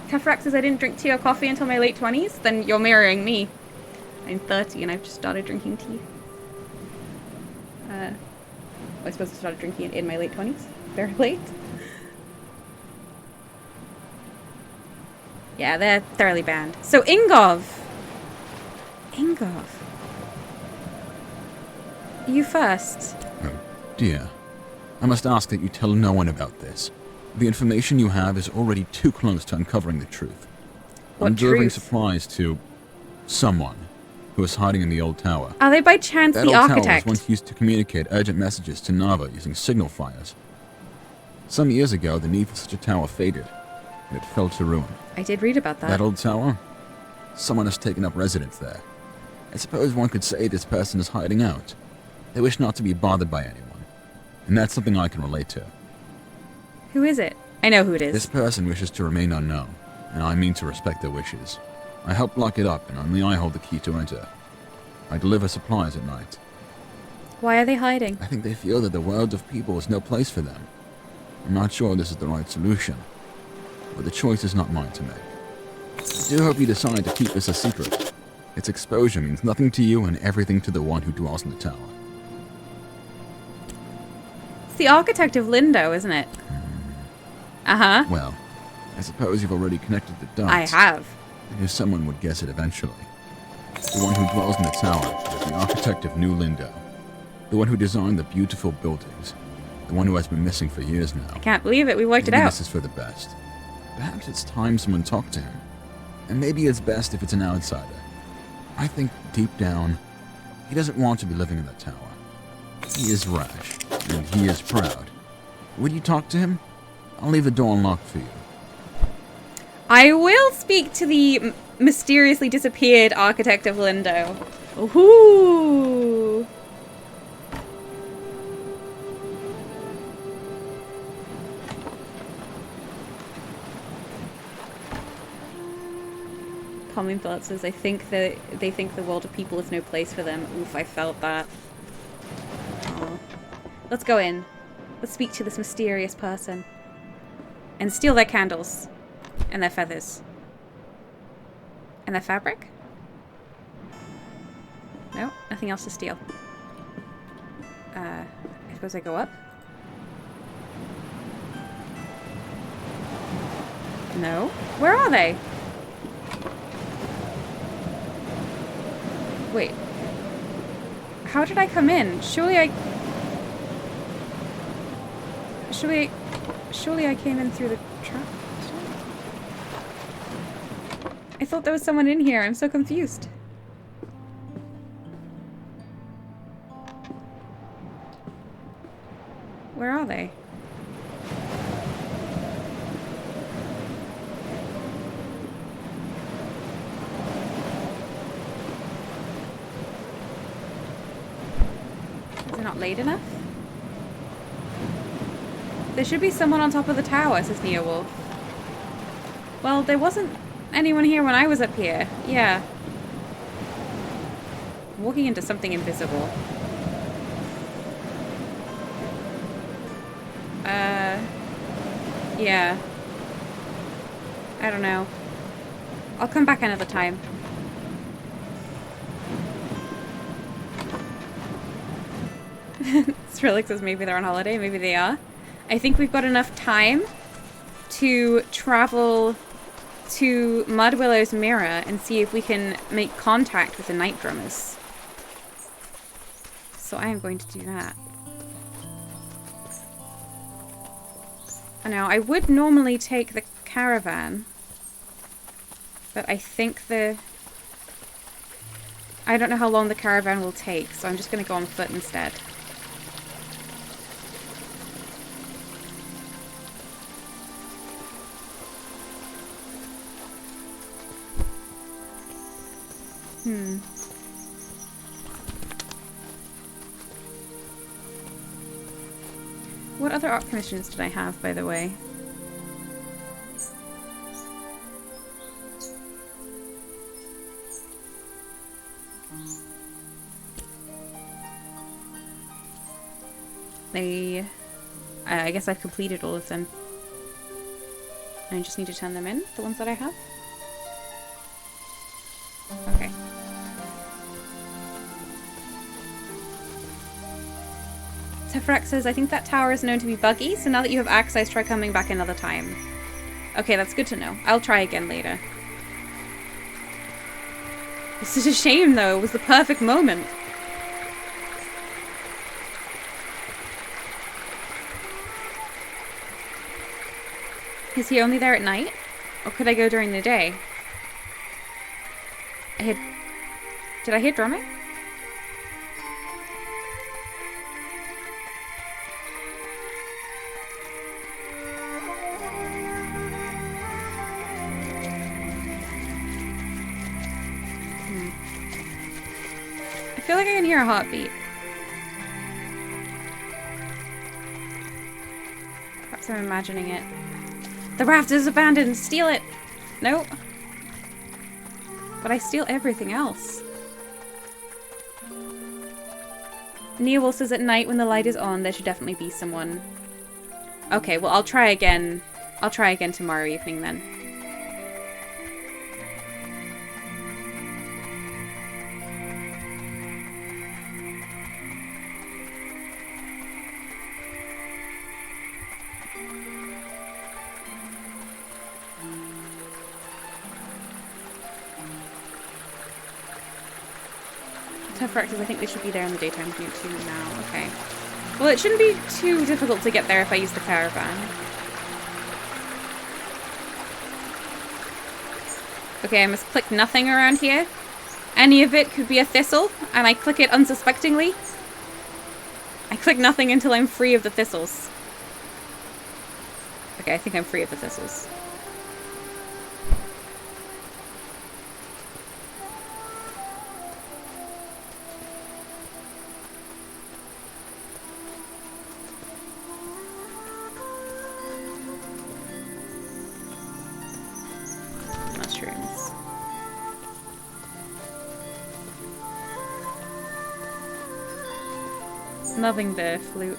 Kefrax says I didn't drink tea or coffee until my late 20s. Then you're mirroring me. I'm 30 and I've just started drinking tea. I suppose I started drinking it in my late 20s. Very late. Yeah, they're thoroughly banned. So Ingov. Ingov. You first. Oh, dear. I must ask that you tell no one about this. The information you have is already too close to uncovering the truth. What I'm delivering truth? supplies to someone who is hiding in the old tower. Are they by chance That the old tower architect? was once used to communicate urgent messages to Nava using signal fires. Some years ago, the need for such a tower faded, and it fell to ruin. I did read about that. That old tower? Someone has taken up residence there. I suppose one could say this person is hiding out. They wish not to be bothered by anyone. And that's something I can relate to. Who is it? I know who it is. This person wishes to remain unknown, and I mean to respect their wishes. I help lock it up, and only I hold the key to enter. I deliver supplies at night. Why are they hiding? I think they feel that the world of people is no place for them. I'm not sure this is the right solution, but the choice is not mine to make. I do hope you decide to keep this a secret. Its exposure means nothing to you and everything to the one who dwells in the tower. It's the architect of Lindo, isn't it? Uh-huh. Well, I suppose you've already connected the dots. I have. I knew someone would guess it eventually. The one who dwells in the tower is the architect of New Lindo. The one who designed the beautiful buildings. The one who has been missing for years now. I can't believe it. We worked it Maybe out. This is for the best. Perhaps it's time someone talked to him. And maybe it's best if it's an outsider. I think deep down, he doesn't want to be living in the tower. He is rash, and he is proud. Would you talk to him? I'll leave the door unlocked for you. I will speak to the mysteriously disappeared architect of Lindo. Ooh. Colleen Phillips says, I think that they think the world of people is no place for them. Oof, I felt that. Oh. Let's go in. Let's speak to this mysterious person. And steal their candles. And their feathers. And their fabric? No, nothing else to steal. I suppose I go up? No. Where are they? Wait. How did I come in? Surely I came in through the trap. I thought there was someone in here. I'm so confused. Where are they? Is it not late enough? There should be someone on top of the tower, says Neowolf. Well, there wasn't anyone here when I was up here. Yeah. I'm walking into something invisible. Yeah. I don't know. I'll come back another time. Skrillex says maybe they're on holiday. Maybe they are. I think we've got enough time to travel to Mud Willow's mirror and see if we can make contact with the night drummers. So I am going to do that. Now, I would normally take the caravan, but I think I don't know how long the caravan will take, so I'm just going to go on foot instead. What other art commissions did I have, by the way? I guess I've completed all of them. I just need to turn them in, the ones that I have. Okay. Tefrak says, I think that tower is known to be buggy, so now that you have access, try coming back another time. Okay, that's good to know. I'll try again later. This is a shame, though. It was the perfect moment. Is he only there at night? Or could I go during the day? Did I hear drumming? I feel like I can hear a heartbeat. Perhaps I'm imagining it. The raft is abandoned! Steal it! Nope. But I steal everything else. Neowolf says at night when the light is on, there should definitely be someone. Okay, well I'll try again. I'll try again tomorrow evening then. Because I think they should be there in the daytime too now. Okay. Well, it shouldn't be too difficult to get there if I use the caravan. Okay, I must click nothing around here. Any of it could be a thistle, and I click it unsuspectingly. I click nothing until I'm free of the thistles. Okay, I think I'm free of the thistles. Mushrooms. Loving the flute.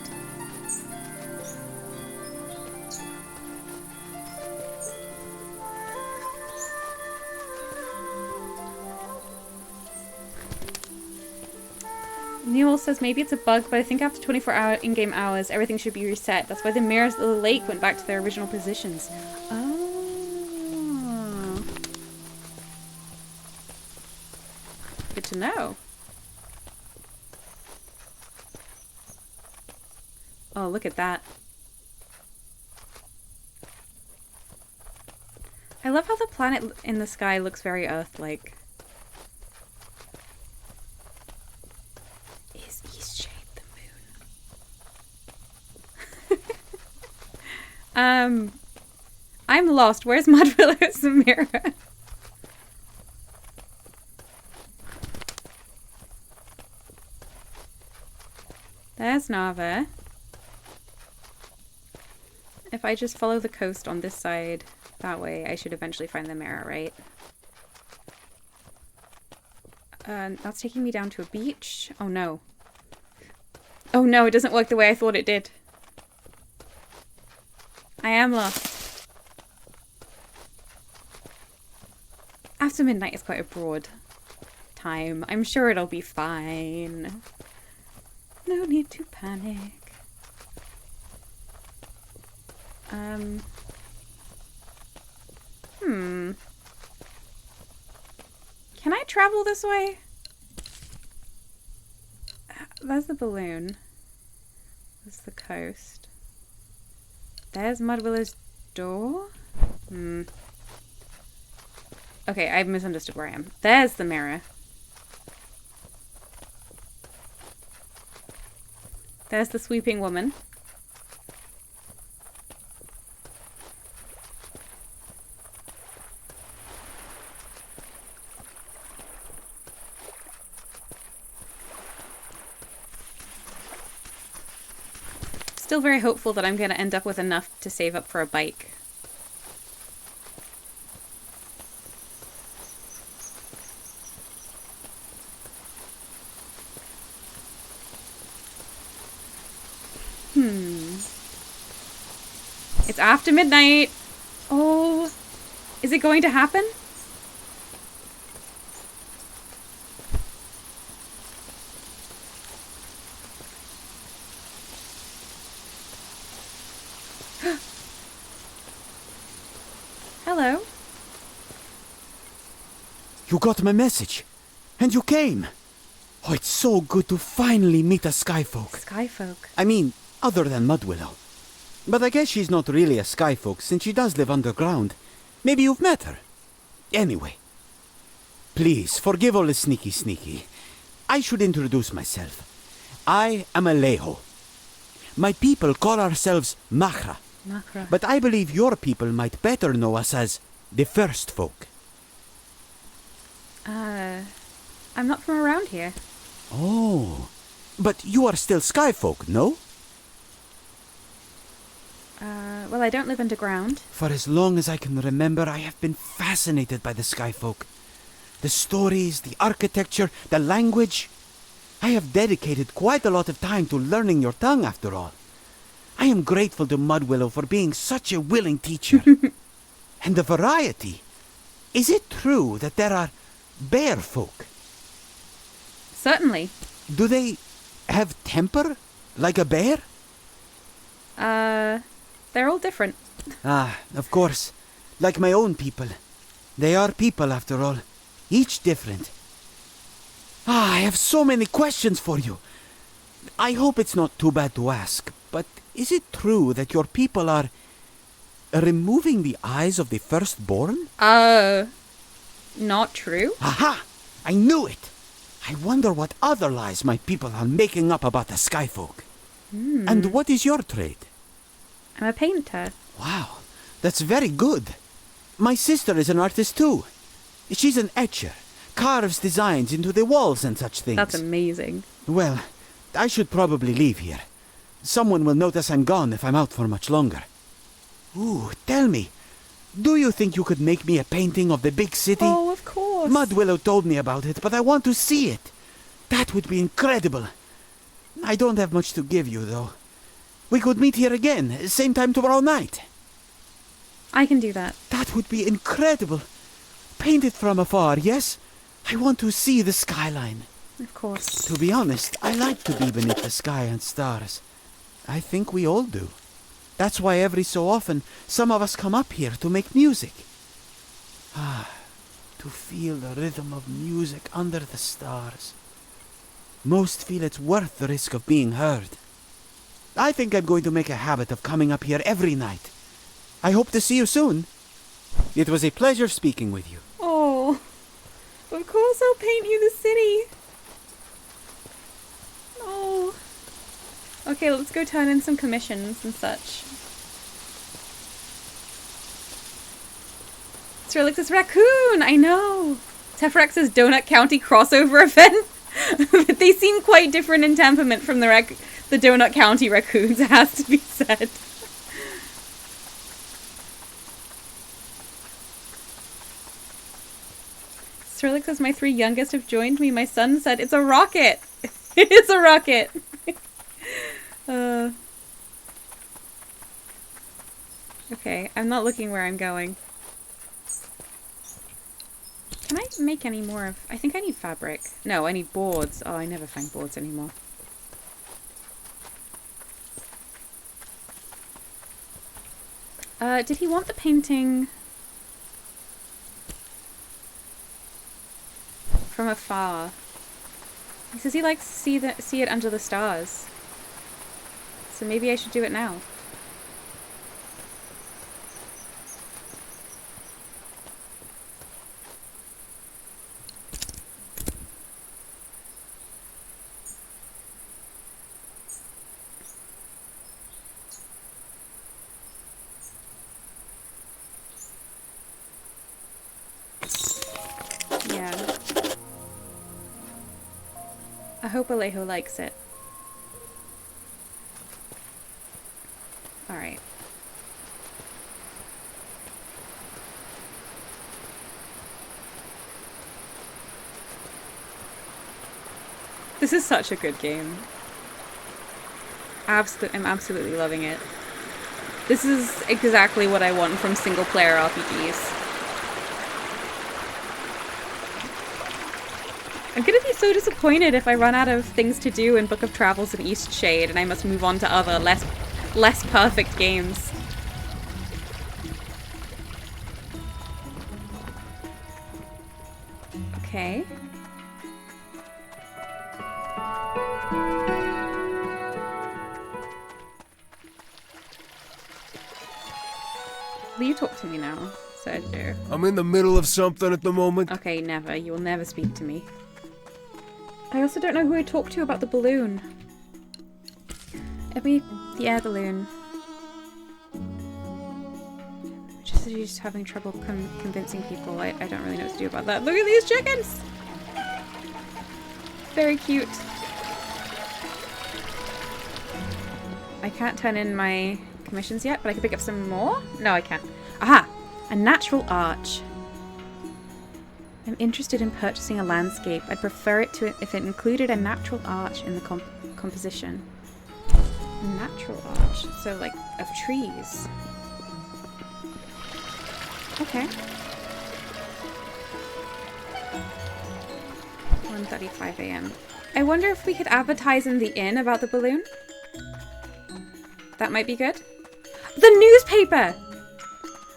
Newell says maybe it's a bug, but I think after 24-hour in-game hours, everything should be reset. That's why the mirrors of the lake went back to their original positions. Oh. Good to know. Oh, look at that. I love how the planet in the sky looks very Earth-like. Is Eastshade the moon? I'm lost. Where's Mudwillow's mirror? There's Nava. If I just follow the coast on this side, that way, I should eventually find the mirror, right? That's taking me down to a beach. Oh no. Oh no, it doesn't work the way I thought it did. I am lost. After midnight is quite a broad time. I'm sure it'll be fine. No need to panic. Can I travel this way? There's the balloon. There's the coast. There's Mudwillow's door? Okay, I've misunderstood where I am. There's the mirror. There's the sweeping woman. Still very hopeful that I'm going to end up with enough to save up for a bike. It's after midnight. Oh, is it going to happen? Hello. You got my message. And you came. Oh, it's so good to finally meet a Skyfolk. Skyfolk? I mean, other than Mudwillow. But I guess she's not really a Skyfolk since she does live underground. Maybe you've met her. Anyway. Please, forgive all the sneaky. I should introduce myself. I am Alejo. My people call ourselves Machra. But I believe your people might better know us as the First Folk. I'm not from around here. Oh, but you are still Skyfolk, no? Well, I don't live underground. For as long as I can remember, I have been fascinated by the Skyfolk. The stories, the architecture, the language. I have dedicated quite a lot of time to learning your tongue, after all. I am grateful to Mudwillow for being such a willing teacher. And the variety. Is it true that there are bear folk? Certainly. Do they have temper like a bear? They're all different. Ah, of course. Like my own people. They are people, after all. Each different. Ah, I have so many questions for you. I hope it's not too bad to ask, but is it true that your people are removing the eyes of the firstborn? Not true. Aha! I knew it! I wonder what other lies my people are making up about the Skyfolk. And what is your trade? I'm a painter. Wow, that's very good. My sister is an artist too. She's an etcher, carves designs into the walls and such things. That's amazing. Well, I should probably leave here. Someone will notice I'm gone if I'm out for much longer. Ooh, tell me, do you think you could make me a painting of the big city? Oh, of course. Mudwillow told me about it, but I want to see it. That would be incredible. I don't have much to give you, though. We could meet here again, same time tomorrow night. I can do that. That would be incredible. Paint it from afar, yes? I want to see the skyline. Of course. To be honest, I like to be beneath the sky and stars. I think we all do. That's why every so often, some of us come up here to make music. Ah, to feel the rhythm of music under the stars. Most feel it's worth the risk of being heard. I think I'm going to make a habit of coming up here every night. I hope to see you soon. It was a pleasure speaking with you. Oh, of course I'll paint you the city. Oh. Okay, let's go turn in some commissions and such. Strelix's raccoon! I know! Tefrex's Donut County crossover event. But they seem quite different in temperament from the Donut County raccoons, it has to be said. Strelix says my 3 youngest have joined me. My son said, it's a rocket! It is a rocket! Okay, I'm not looking where I'm going. Can I make any more of... I think I need fabric. No, I need boards. Oh, I never find boards anymore. Did he want the painting... from afar. He says he likes to see it under the stars. So maybe I should do it now. Yeah. I hope Alejo likes it. Alright. This is such a good game. I'm absolutely loving it. This is exactly what I want from single-player RPGs. I'm gonna be so disappointed if I run out of things to do in Book of Travels and Eastshade and I must move on to other, less perfect games. Okay. Will you talk to me now, Sergio? I'm in the middle of something at the moment. Okay, never. You will never speak to me. I also don't know who I talked to about the balloon. Maybe the air balloon. Just having trouble convincing people. I don't really know what to do about that. Look at these chickens! Very cute. I can't turn in my commissions yet, but I can pick up some more? No, I can't. Aha! A natural arch. I'm interested in purchasing a landscape. I'd prefer it to if it included a natural arch in the composition. A natural arch? So, like, of trees. Okay. 1:35 a.m. I wonder if we could advertise in the inn about the balloon? That might be good. The newspaper!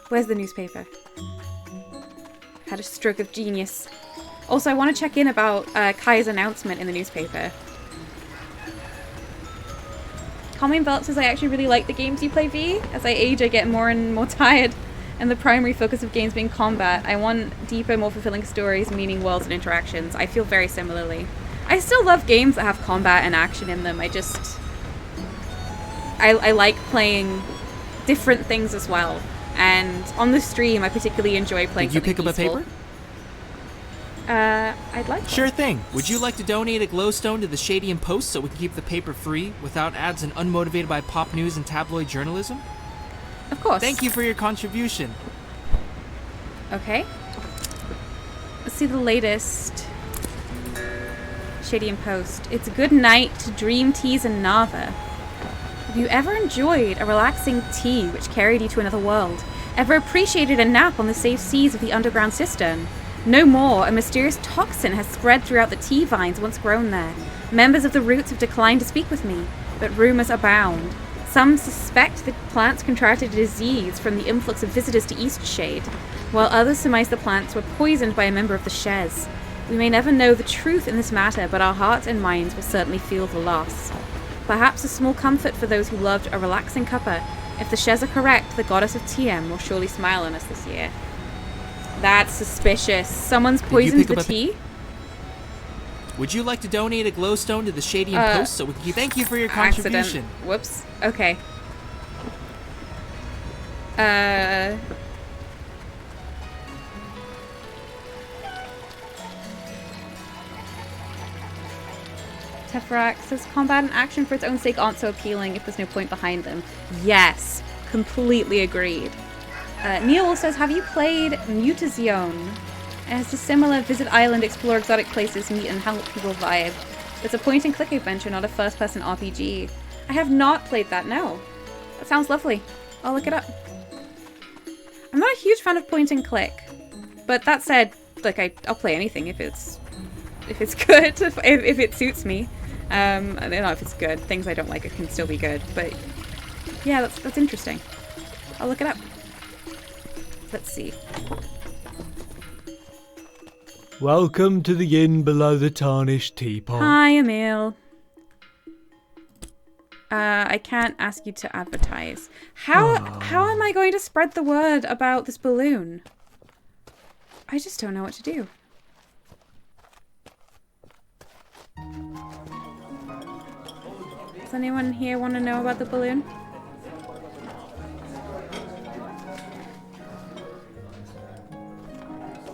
Where's the newspaper? Had a stroke of genius. Also, I want to check in about Kai's announcement in the newspaper. Calming Belt says I actually really like the games you play, V. As I age, I get more and more tired. And the primary focus of games being combat. I want deeper, more fulfilling stories, meaning worlds and interactions. I feel very similarly. I still love games that have combat and action in them. I like playing different things as well. And on the stream, I particularly enjoy playing. Did you pick up a paper? I'd like. Sure thing. Would you like to donate a glowstone to the Shady and Post so we can keep the paper free, without ads and unmotivated by pop news and tabloid journalism? Of course. Thank you for your contribution. Okay. Let's see the latest. Shady and Post. It's a good night to dream teas and Nava. Have you ever enjoyed a relaxing tea which carried you to another world? Ever appreciated a nap on the safe seas of the underground cistern? No more. A mysterious toxin has spread throughout the tea vines once grown there. Members of the roots have declined to speak with me, but rumors abound. Some suspect the plants contracted a disease from the influx of visitors to Eastshade, while others surmise the plants were poisoned by a member of the Shez. We may never know the truth in this matter, but our hearts and minds will certainly feel the loss. Perhaps a small comfort for those who loved a relaxing cuppa. If the Shez are correct, the goddess of TM will surely smile on us this year. That's suspicious. Someone's poisoned the tea? Would you like to donate a glowstone to the Shady and Post so we can keep... Thank you for your contribution. Accident. Whoops. Okay. Teferac says combat and action for its own sake aren't so appealing if there's no point behind them. Yes. Completely agreed. Neil says, have you played Mutazione? It has a similar visit island, explore exotic places, meet and help people vibe. It's a point-and-click adventure, not a first-person RPG. I have not played that, no. That sounds lovely. I'll look it up. I'm not a huge fan of point-and-click, but that said, like, I'll play anything if it's good, if it suits me. I don't know if it's good. Things I don't like can still be good, but yeah, that's interesting. I'll look it up. Let's see. Welcome to the inn below the tarnished teapot. Hi, Emil. I can't ask you to advertise. How am I going to spread the word about this balloon? I just don't know what to do. Does anyone here want to know about the balloon?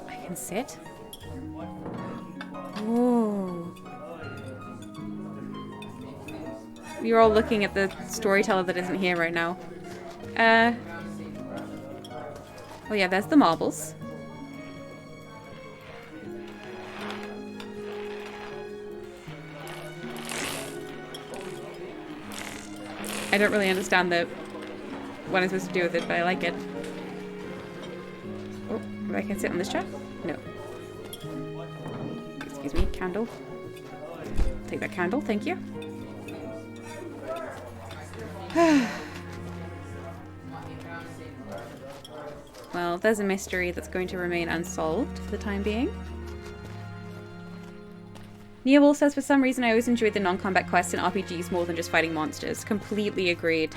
I can sit. Whoa. You're all looking at the storyteller that isn't here right now. Oh yeah, there's the marbles. I don't really understand what I'm supposed to do with it, but I like it. Oh, I can sit on this chair? No. Excuse me, candle. Take that candle, thank you. Well, there's a mystery that's going to remain unsolved for the time being. Neowall says, for some reason I always enjoyed the non-combat quests in RPGs more than just fighting monsters. Completely agreed.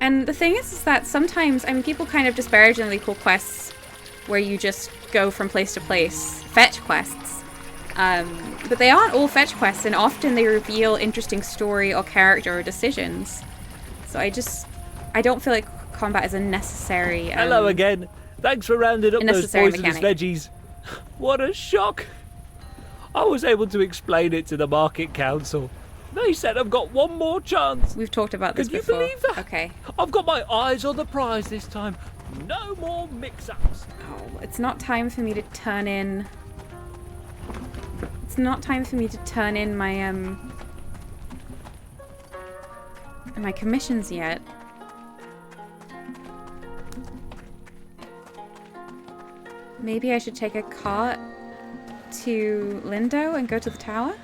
And the thing is that sometimes, I mean, people kind of disparagingly call quests where you just go from place to place fetch quests. But they aren't all fetch quests, and often they reveal interesting story or character or decisions. So I don't feel like combat is a necessary... Hello again. Thanks for rounding up those poisonous veggies. What a shock. I was able to explain it to the Market Council. They said I've got one more chance. We've talked about this before. Can you believe that? Okay. I've got my eyes on the prize this time. No more mix-ups. Oh, it's not time for me to turn in... It's not time for me to turn in my, my commissions yet. Maybe I should take a cart to Lindo and go to the tower?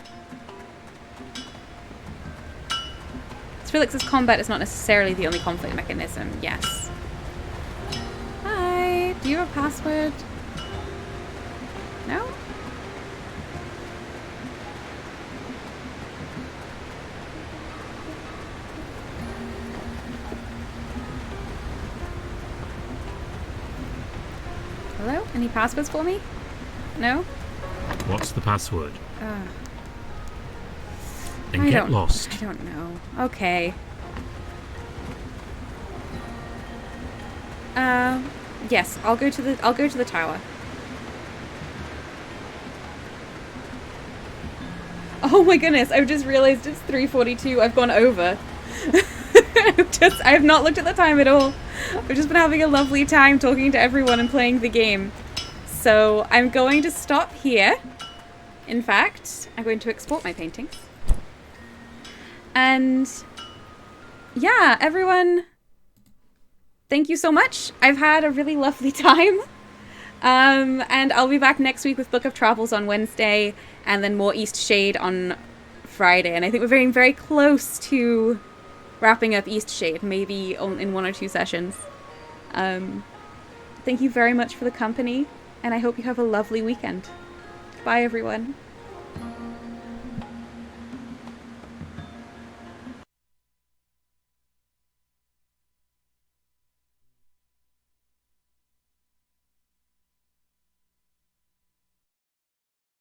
Felix's combat is not necessarily the only conflict mechanism, yes. Hi, do you have a password? No? Hello? Any passwords for me? No? What's the password? And get lost. I don't know. Okay. Yes, I'll go to the tower. Oh my goodness, I've just realized it's 3:42. I've gone over. I have not looked at the time at all. I've just been having a lovely time talking to everyone and playing the game. So I'm going to stop here. In fact, I'm going to export my paintings. And yeah, everyone, thank you so much. I've had a really lovely time. And I'll be back next week with Book of Travels on Wednesday and then more Eastshade on Friday. And I think we're very, very close to wrapping up Eastshade, maybe in 1 or 2 sessions. Thank you very much for the company, and I hope you have a lovely weekend. Bye, everyone.